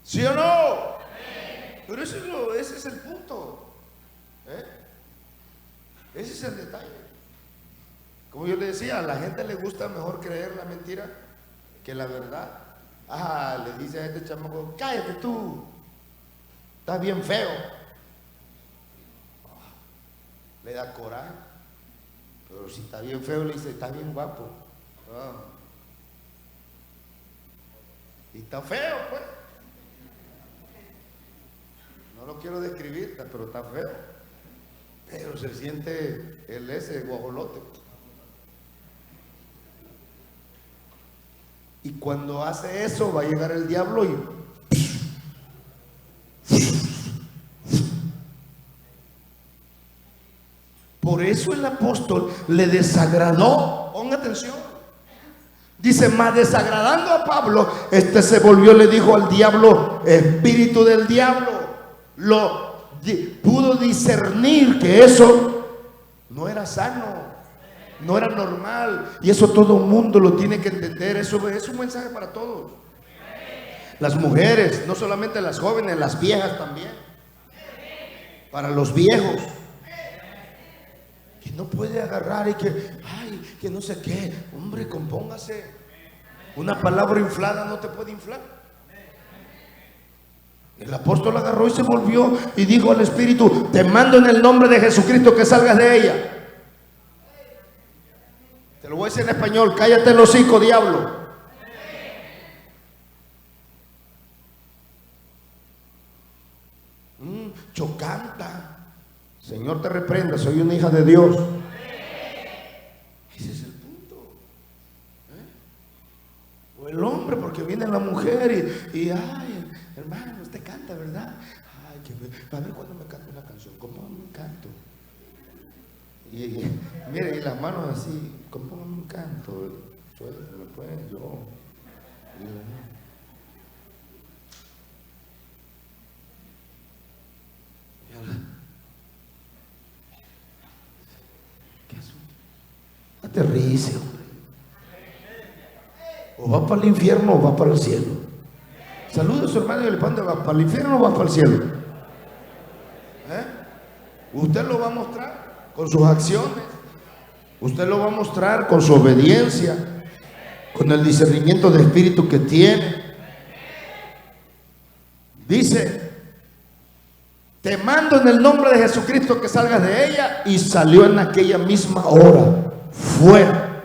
¿Sí o no? Pero ese es el punto. Ese es el detalle. Como yo le decía, a la gente le gusta mejor creer la mentira que la verdad. Le dice a este chamaco, cállate tú, estás bien feo. Le da coraje. Pero si está bien feo, le dice, estás bien guapo. Y está feo, pues. No lo quiero describir, pero está feo. Pero se siente ese guajolote. Y cuando hace eso, va a llegar el diablo y por eso el apóstol le desagradó. Ponga atención. Dice, más desagradando a Pablo, se volvió, le dijo al diablo, espíritu del diablo. Pudo discernir que eso no era sano, no era normal. Y eso todo el mundo lo tiene que entender. Eso es un mensaje para todos. Las mujeres, no solamente las jóvenes, las viejas también. Para los viejos. Que no puede agarrar y que no sé qué. Hombre, compóngase. Una palabra inflada no te puede inflar. El apóstol agarró y se volvió y dijo al espíritu, te mando en el nombre de Jesucristo que salgas de ella. Te lo voy a decir en español, cállate el hocico, diablo. Chocanta. Señor te reprenda, soy una hija de Dios. Ese es el punto. O el hombre, porque viene la mujer y ay, hermano, usted canta, ¿verdad? Ay, a ver cuando me canta una canción, ¿cómo me canto? Y mire, y las manos así, ¿cómo me canto? Suéltame pues, yo. ¿Qué asunto? Aterrice, hombre. O va para el infierno o va para el cielo. Saludos a su hermano y le pone, ¿va para el infierno o va para el cielo? Usted lo va a mostrar con sus acciones. Usted lo va a mostrar con su obediencia, con el discernimiento de espíritu que tiene. Dice, te mando en el nombre de Jesucristo que salgas de ella. Y salió en aquella misma hora fuera.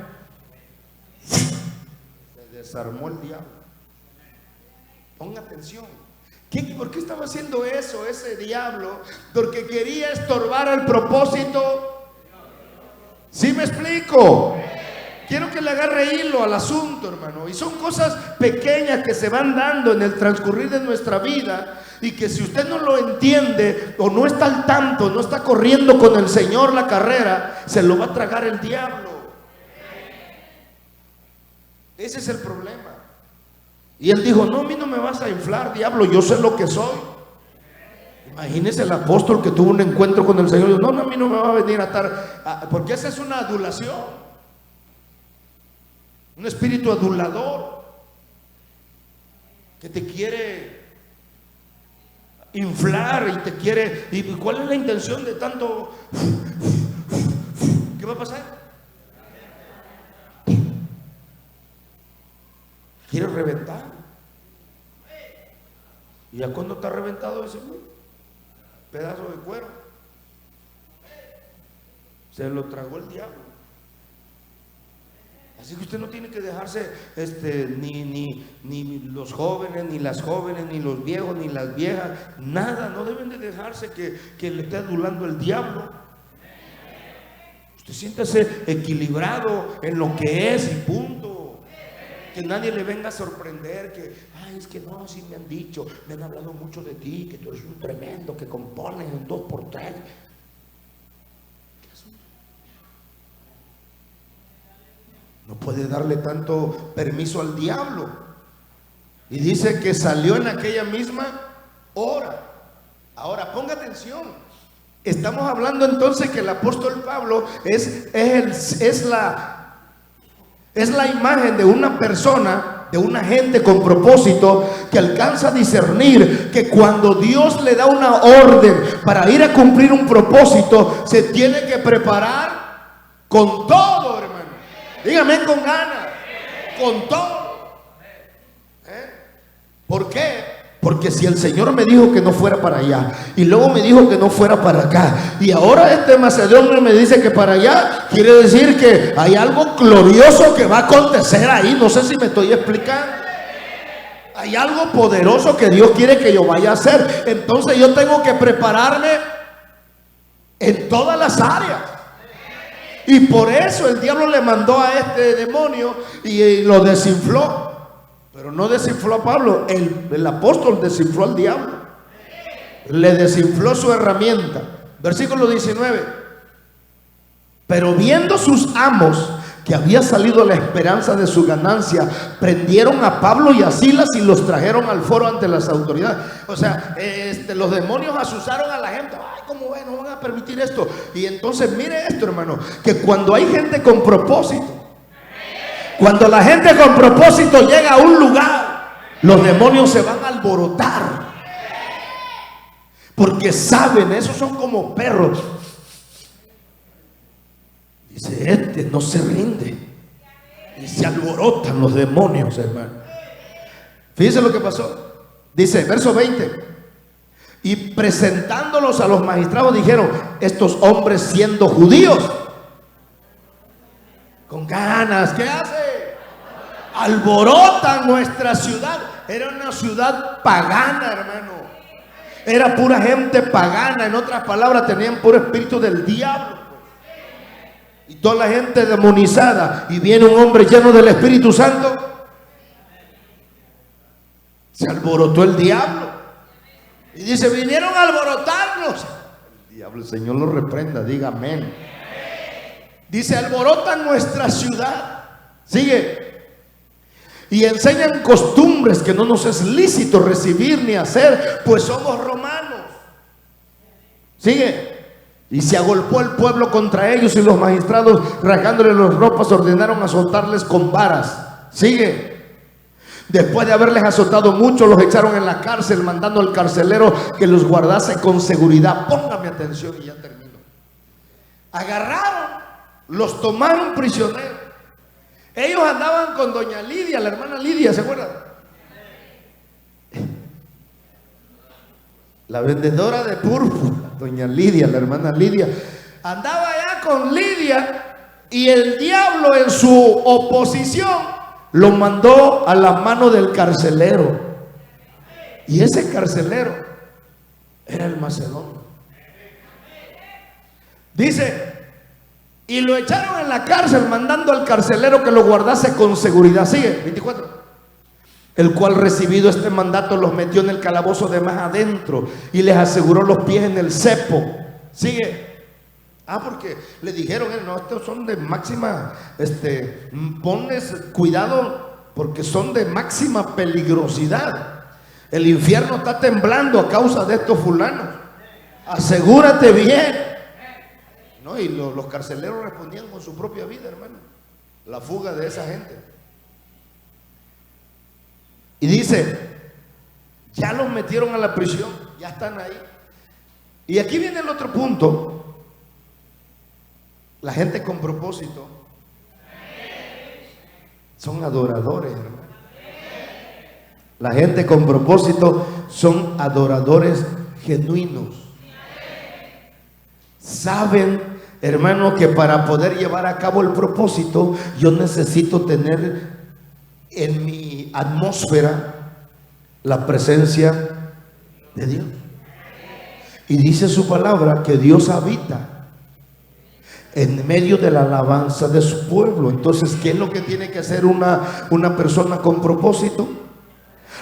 Se desarmó el diablo. Ponga atención. ¿Por qué estaba haciendo eso ese diablo? Porque quería estorbar el propósito. ¿Sí me explico? Quiero que le agarre hilo al asunto, hermano. Y son cosas pequeñas que se van dando en el transcurrir de nuestra vida, y que si usted no lo entiende o no está al tanto, no está corriendo con el Señor la carrera, se lo va a tragar el diablo. Ese es el problema. Y él dijo, no, a mí no me vas a inflar, diablo, yo sé lo que soy. Imagínese el apóstol que tuvo un encuentro con el Señor. No, a mí no me va a venir a estar, porque esa es una adulación, un espíritu adulador que te quiere inflar y te quiere. ¿Y cuál es la intención de tanto? ¿Qué va a pasar? Quiere reventar. Y ya cuando está reventado ese pedazo de cuero, se lo tragó el diablo. Así que usted no tiene que dejarse ni los jóvenes, ni las jóvenes, ni los viejos, ni las viejas, nada, no deben de dejarse que le esté adulando el diablo. Usted siéntase equilibrado en lo que es y punto. Que nadie le venga a sorprender que, ay, es que no, así me han dicho, me han hablado mucho de ti, que tú eres un tremendo, que compones en 2x3. No puede darle tanto permiso al diablo. Y dice que salió en aquella misma hora. Ahora, ponga atención. Estamos hablando entonces que el apóstol Pablo es la imagen de una persona, de una gente con propósito, que alcanza a discernir que cuando Dios le da una orden para ir a cumplir un propósito, se tiene que preparar con todo, hermano. Dígame con ganas, con todo. ¿Por qué? Porque si el Señor me dijo que no fuera para allá, y luego me dijo que no fuera para acá, y ahora este macedonio me dice que para allá, quiere decir que hay algo glorioso que va a acontecer ahí. No sé si me estoy explicando. Hay algo poderoso que Dios quiere que yo vaya a hacer. Entonces yo tengo que prepararme en todas las áreas. Y por eso el diablo le mandó a este demonio y lo desinfló. Pero no desinfló a Pablo, el apóstol desinfló al diablo. Le desinfló su herramienta. Versículo 19. Pero viendo sus amos que había salido la esperanza de su ganancia, prendieron a Pablo y a Silas y los trajeron al foro ante las autoridades. O sea, los demonios asustaron a la gente. Ay, ¿cómo ven? No van a permitir esto. Y entonces mire esto, hermano, que cuando hay gente con propósito, cuando la gente con propósito llega a un lugar, los demonios se van a alborotar. Porque saben, esos son como perros. Dice, no se rinde. Y se alborotan los demonios, hermano. Fíjense lo que pasó. Dice, verso 20. Y presentándolos a los magistrados dijeron, estos hombres siendo judíos, con ganas, ¿qué hace? Alborotan nuestra ciudad. Era una ciudad pagana, hermano. Era pura gente pagana. En otras palabras, tenían puro espíritu del diablo. Y toda la gente demonizada. Y viene un hombre lleno del Espíritu Santo. Se alborotó el diablo. Y dice, vinieron a alborotarnos. El diablo, el Señor lo reprenda, diga amén. Dice, alborotan nuestra ciudad. Sigue. Y enseñan costumbres que no nos es lícito recibir ni hacer, pues somos romanos. Sigue. Y se agolpó el pueblo contra ellos, y los magistrados, rasgándoles las ropas, ordenaron azotarles con varas. Sigue. Después de haberles azotado mucho, los echaron en la cárcel, mandando al carcelero que los guardase con seguridad. Póngame atención y ya termino. Agarraron, los tomaron prisioneros. Ellos andaban con doña Lidia, la hermana Lidia, ¿se acuerdan? La vendedora de púrpura, doña Lidia, la hermana Lidia. Andaba allá con Lidia, y el diablo en su oposición lo mandó a la mano del carcelero. Y ese carcelero era el macedonio. Dice, y lo echaron en la cárcel, mandando al carcelero que lo guardase con seguridad. Sigue, 24. El cual, recibido este mandato, los metió en el calabozo de más adentro y les aseguró los pies en el cepo. Sigue. Porque le dijeron, no, estos son de máxima, ponles cuidado porque son de máxima peligrosidad. El infierno está temblando a causa de estos fulanos. Asegúrate bien. No, y los carceleros respondían con su propia vida, hermano. La fuga de esa gente. Y dice, ya los metieron a la prisión, ya están ahí. Y aquí viene el otro punto. La gente con propósito son adoradores, hermano. La gente con propósito son adoradores genuinos. Saben hermano, que para poder llevar a cabo el propósito, yo necesito tener en mi atmósfera la presencia de Dios. Y dice su palabra que Dios habita en medio de la alabanza de su pueblo. Entonces, ¿qué es lo que tiene que hacer una persona con propósito?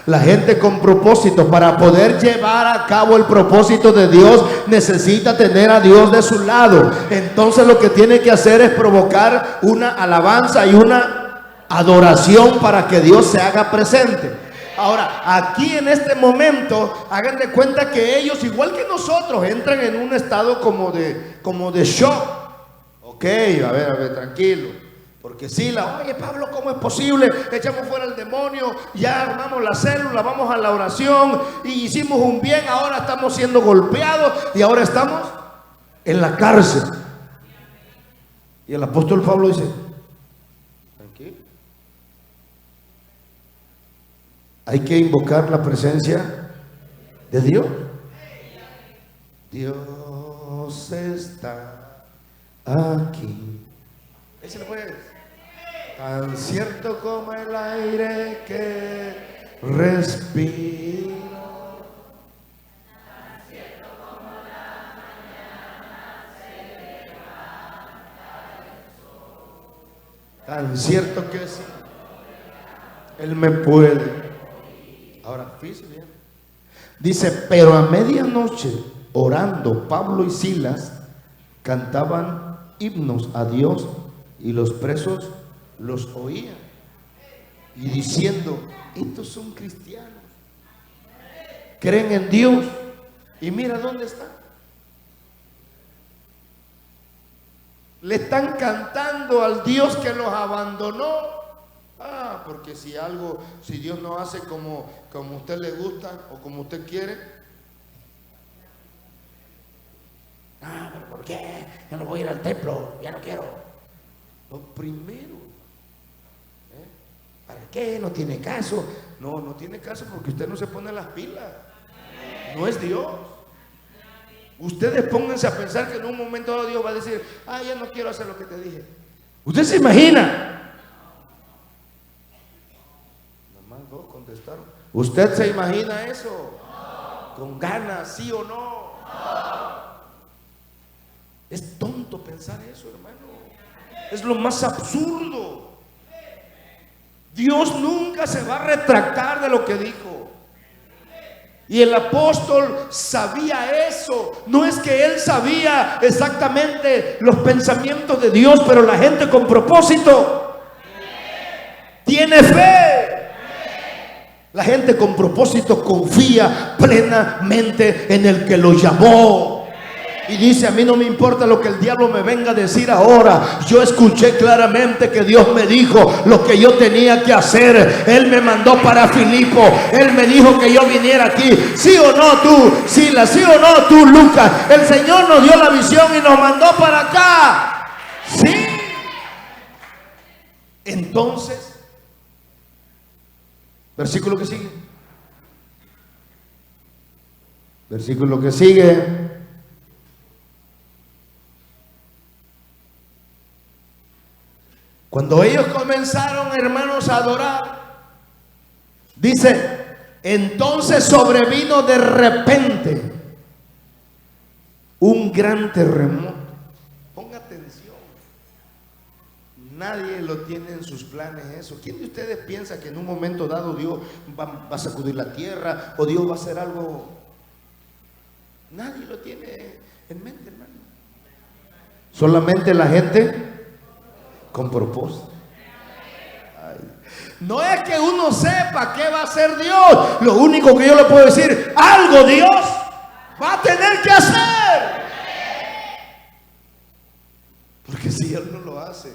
La gente con propósito, para poder llevar a cabo el propósito de Dios, necesita tener a Dios de su lado. Entonces lo que tiene que hacer es provocar una alabanza y una adoración para que Dios se haga presente. Ahora, aquí en este momento, hagan de cuenta que ellos, igual que nosotros, entran en un estado como de shock. Ok, a ver, tranquilo. Porque si oye Pablo, ¿cómo es posible? Echamos fuera el demonio, ya armamos la célula, vamos a la oración y hicimos un bien, ahora estamos siendo golpeados y ahora estamos en la cárcel. Y el apóstol Pablo dice, tranquilo. Hay que invocar la presencia de Dios. Dios está aquí. Ese le puede. Tan cierto como el aire que respiro. Tan cierto como la mañana se levanta el sol. Tan cierto que sí, Él me puede. Ahora, fíjese bien. Dice, pero a medianoche, orando, Pablo y Silas cantaban himnos a Dios y los presos los oían y diciendo, estos son cristianos, creen en Dios y mira dónde están. Le están cantando al Dios que los abandonó. Porque si Dios no hace como a usted le gusta o como usted quiere, pero ¿por qué? Yo no voy a ir al templo, ya no quiero. Lo primero, ¿para qué? No tiene caso. No tiene caso porque usted no se pone las pilas. No es Dios. Ustedes pónganse a pensar que en un momento dado Dios va a decir, ya no quiero hacer lo que te dije. ¿Usted se imagina? Nomás dos contestaron. ¿Usted se imagina eso? ¿Con ganas, sí o no? Es tonto pensar eso, hermano. Es lo más absurdo. Dios nunca se va a retractar de lo que dijo. Y el apóstol sabía eso. No es que él sabía exactamente los pensamientos de Dios, pero la gente con propósito tiene fe. La gente con propósito confía plenamente en el que lo llamó. Y dice, a mí no me importa lo que el diablo me venga a decir ahora. Yo escuché claramente que Dios me dijo lo que yo tenía que hacer. Él me mandó para Filipo. Él me dijo que yo viniera aquí. ¿Sí o no tú, Silas? ¿Sí o no tú, Lucas? El Señor nos dio la visión y nos mandó para acá. ¿Sí? Entonces, versículo que sigue. Versículo que sigue. Cuando ellos comenzaron, hermanos, a adorar, dice, entonces sobrevino de repente un gran terremoto. Ponga atención. Nadie lo tiene en sus planes eso. ¿Quién de ustedes piensa que en un momento dado Dios va a sacudir la tierra o Dios va a hacer algo? Nadie lo tiene en mente, hermano. Solamente la gente con propósito. No es que uno sepa qué va a hacer Dios. Lo único que yo le puedo decir, algo Dios va a tener que hacer. Porque si Él no lo hace,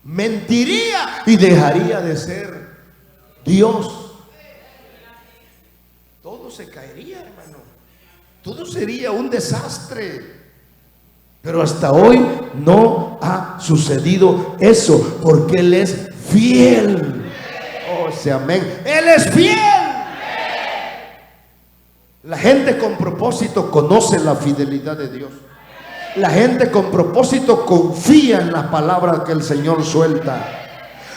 mentiría y dejaría de ser Dios. Todo se caería, hermano. Todo sería un desastre. Pero hasta hoy no ha sucedido eso, porque Él es fiel. Oh, sea amén. Él es fiel. La gente con propósito conoce la fidelidad de Dios. La gente con propósito confía en las palabras que el Señor suelta.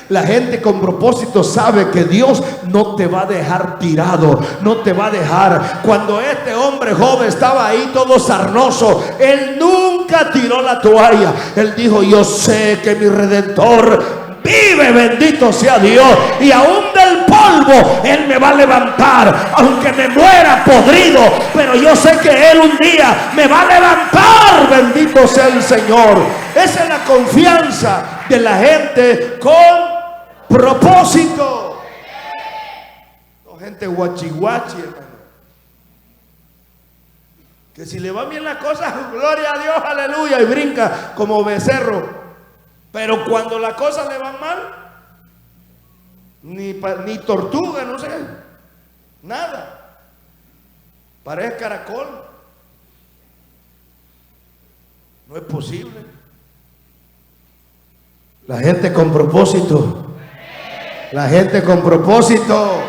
La gente con propósito sabe que Dios no te va a dejar tirado, no te va a dejar. Cuando este hombre joven estaba ahí todo sarnoso, él nunca tiró la toalla. Él dijo: yo sé que mi Redentor vive, bendito sea Dios, y aún del polvo Él me va a levantar, aunque me muera podrido, pero yo sé que Él un día me va a levantar, bendito sea el Señor. Esa es la confianza de la gente con propósito. No, gente guachi, hermano, que si le va bien la cosa, gloria a Dios, aleluya, y brinca como becerro. Pero cuando las cosas le van mal, ni tortuga, no sé, nada, parece caracol. No es posible. La gente con propósito, la gente con propósito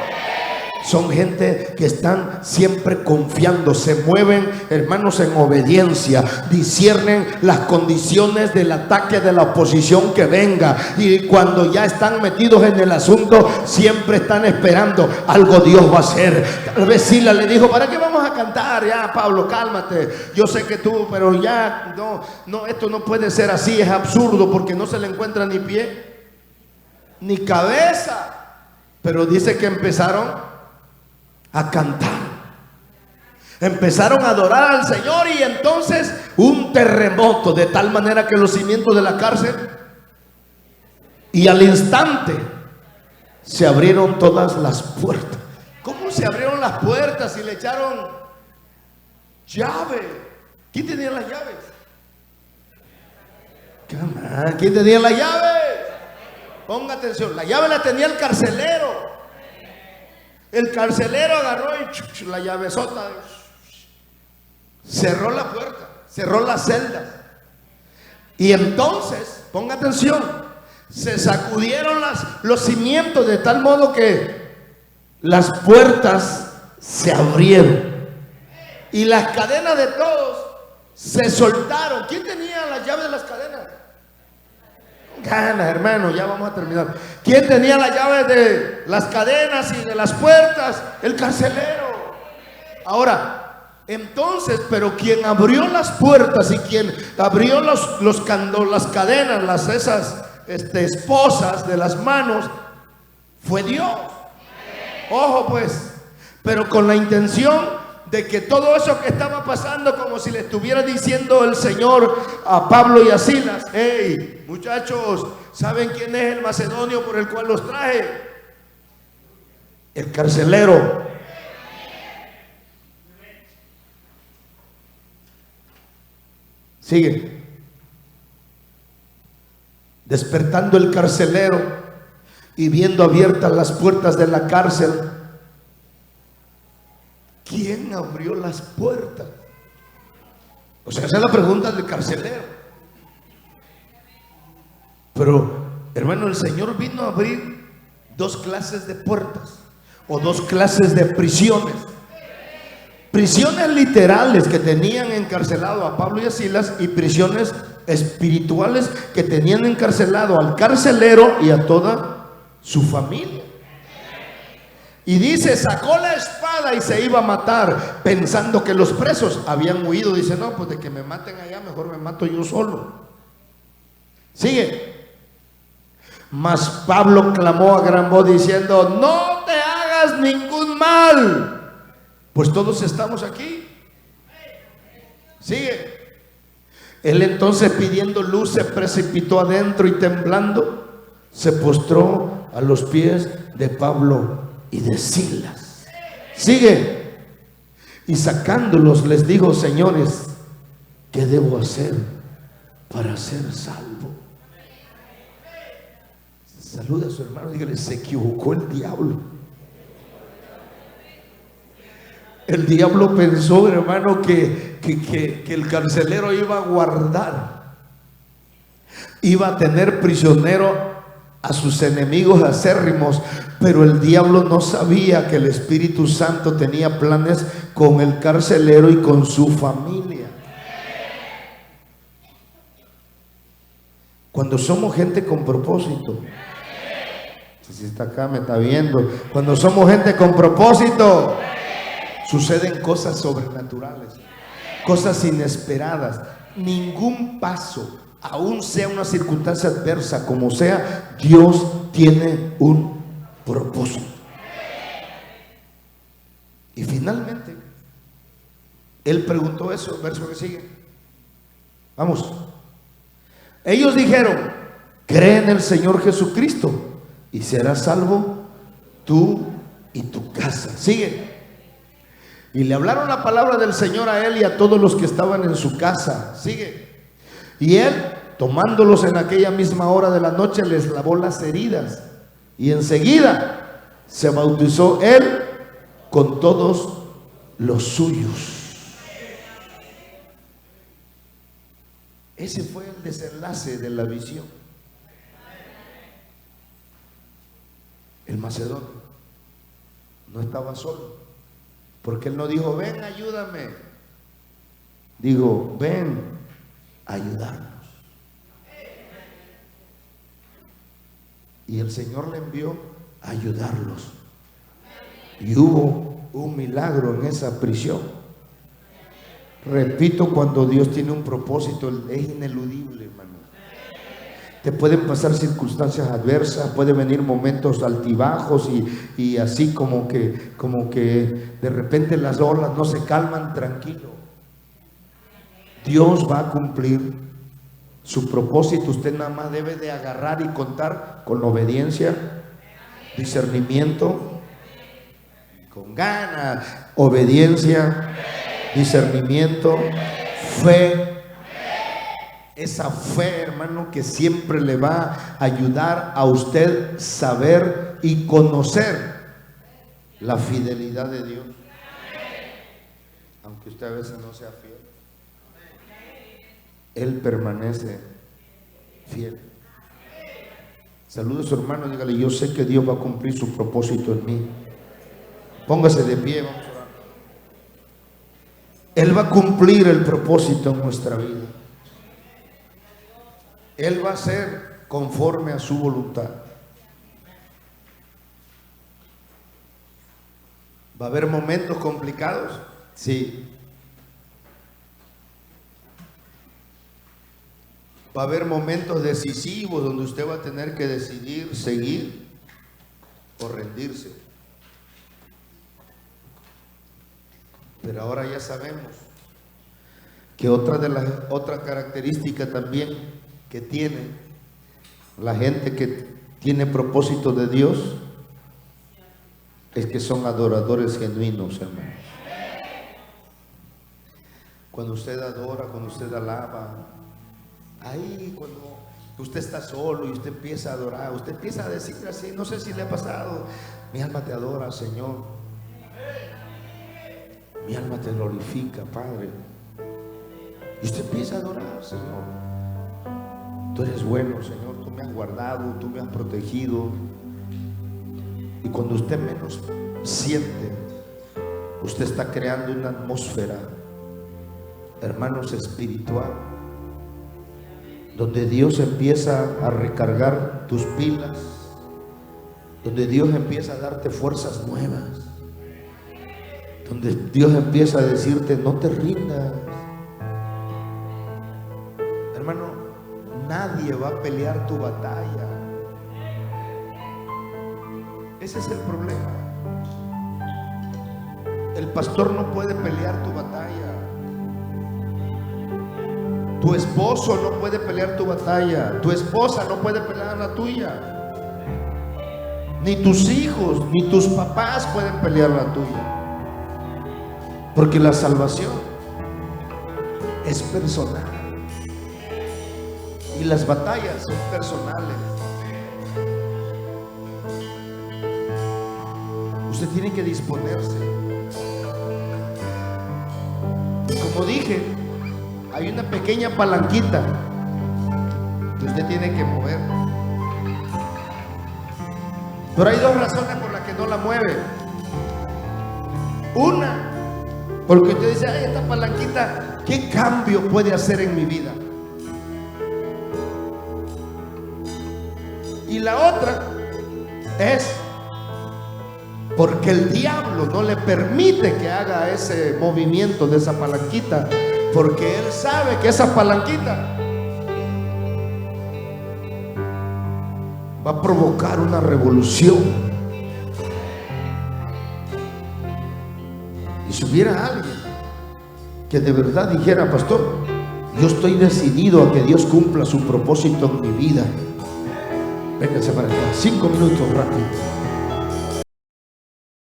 son gente que están siempre confiando, se mueven, hermanos, en obediencia, disciernen las condiciones del ataque de la oposición que venga, y cuando ya están metidos en el asunto, siempre están esperando algo Dios va a hacer. Tal vez Sila le dijo: ¿para qué vamos a cantar? Ya, Pablo, cálmate, yo sé que tú, pero ya, no, esto no puede ser así, es absurdo, porque no se le encuentra ni pie, ni cabeza. Pero dice que empezaron a cantar, empezaron a adorar al Señor, y entonces un terremoto, de tal manera que los cimientos de la cárcel, y al instante se abrieron todas las puertas. ¿Cómo se abrieron las puertas y le echaron llave? ¿Quién tenía las llaves? ¿Quién tenía las llaves? Ponga atención, la llave la tenía el carcelero. El carcelero agarró y la llavezota, cerró la puerta, cerró las celdas. Y entonces, ponga atención, se sacudieron los cimientos de tal modo que las puertas se abrieron y las cadenas de todos se soltaron. ¿Quién tenía las llaves de las cadenas? Ganas, hermano, ya vamos a terminar. ¿Quién tenía las llaves de las cadenas y de las puertas? El carcelero. Ahora, entonces, pero quien abrió las puertas y quien abrió las cadenas, esas esposas de las manos, fue Dios. Ojo pues, pero con la intención de que todo eso que estaba pasando, como si le estuviera diciendo el Señor a Pablo y a Silas: hey, muchachos, ¿saben quién es el macedonio por el cual los traje? El carcelero. Sigue. Despertando el carcelero y viendo abiertas las puertas de la cárcel, ¿quién abrió las puertas? O sea, esa es la pregunta del carcelero. Pero, hermano, el Señor vino a abrir dos clases de puertas, o dos clases de prisiones. Prisiones literales que tenían encarcelado a Pablo y a Silas, y prisiones espirituales que tenían encarcelado al carcelero y a toda su familia. Y dice, sacó la espada y se iba a matar, pensando que los presos habían huido. Dice: no, pues de que me maten allá, mejor me mato yo solo. Sigue. Mas Pablo clamó a gran voz diciendo: no te hagas ningún mal, pues todos estamos aquí. Sigue. Él entonces, pidiendo luz, se precipitó adentro y temblando se postró a los pies de Pablo y de Silas. Sigue. Y sacándolos les dijo: señores, ¿qué debo hacer para ser salvo? Saluda a su hermano, dígale: se equivocó el diablo. El diablo pensó, hermano, que el carcelero iba a guardar, iba a tener prisionero a sus enemigos acérrimos, pero el diablo no sabía que el Espíritu Santo tenía planes con el carcelero y con su familia. Cuando somos gente con propósito. Si está acá, me está viendo. Cuando somos gente con propósito, suceden cosas sobrenaturales, cosas inesperadas. Ningún paso, aún sea una circunstancia adversa, como sea, Dios tiene un propósito. Y finalmente, Él preguntó eso, verso que sigue. Vamos. Ellos dijeron: cree en el Señor Jesucristo y serás salvo tú y tu casa. Sigue. Y le hablaron la palabra del Señor a él y a todos los que estaban en su casa. Sigue. Y él, tomándolos en aquella misma hora de la noche, les lavó las heridas. Y enseguida se bautizó él con todos los suyos. Ese fue el desenlace de la visión. El macedonio no estaba solo, porque él no dijo: ven, ayúdame. Digo: ven, ayudarnos. Y el Señor le envió a ayudarlos. Y hubo un milagro en esa prisión. Repito, cuando Dios tiene un propósito, es ineludible, hermano. Te pueden pasar circunstancias adversas, pueden venir momentos altibajos y así como que de repente las olas no se calman. Tranquilo, Dios va a cumplir su propósito. Usted nada más debe de agarrar y contar con obediencia, discernimiento, con ganas, obediencia, discernimiento, fe. Esa fe, hermano, que siempre le va a ayudar a usted saber y conocer la fidelidad de Dios, aunque usted a veces no sea fiel, Él permanece fiel. Salude a su hermano, dígale: yo sé que Dios va a cumplir su propósito en mí. Póngase de pie, vamos a orar. Él va a cumplir el propósito en nuestra vida. Él va a ser conforme a su voluntad. ¿Va a haber momentos complicados? Sí. Va a haber momentos decisivos donde usted va a tener que decidir seguir o rendirse. Pero ahora ya sabemos que otra característica también que tiene la gente que tiene propósito de Dios es que son adoradores genuinos, hermanos. Cuando usted adora, cuando usted alaba, ahí cuando usted está solo y usted empieza a adorar, usted empieza a decir así, no sé si le ha pasado: mi alma te adora, Señor, mi alma te glorifica, Padre. Y usted empieza a adorar: Señor, tú eres bueno, Señor, tú me has guardado, tú me has protegido. Y cuando usted menos siente, usted está creando una atmósfera, hermanos, espiritual, donde Dios empieza a recargar tus pilas, donde Dios empieza a darte fuerzas nuevas, donde Dios empieza a decirte: no te rindas. Hermano, nadie va a pelear tu batalla. Ese es el problema. El pastor no puede pelear tu batalla. Tu esposo no puede pelear tu batalla. Tu esposa no puede pelear la tuya. Ni tus hijos, ni tus papás pueden pelear la tuya. Porque la salvación es personal. Y las batallas son personales. Usted tiene que disponerse. Como dije, hay una pequeña palanquita que usted tiene que mover. Pero hay dos razones por las que no la mueve. Una, porque usted dice: ay, esta palanquita, ¿qué cambio puede hacer en mi vida? Y la otra es porque el diablo no le permite que haga ese movimiento de esa palanquita, porque él sabe que esa palanquita va a provocar una revolución. Y si hubiera alguien que de verdad dijera: pastor, yo estoy decidido a que Dios cumpla su propósito en mi vida, véngase para acá, 5 minutos rápido.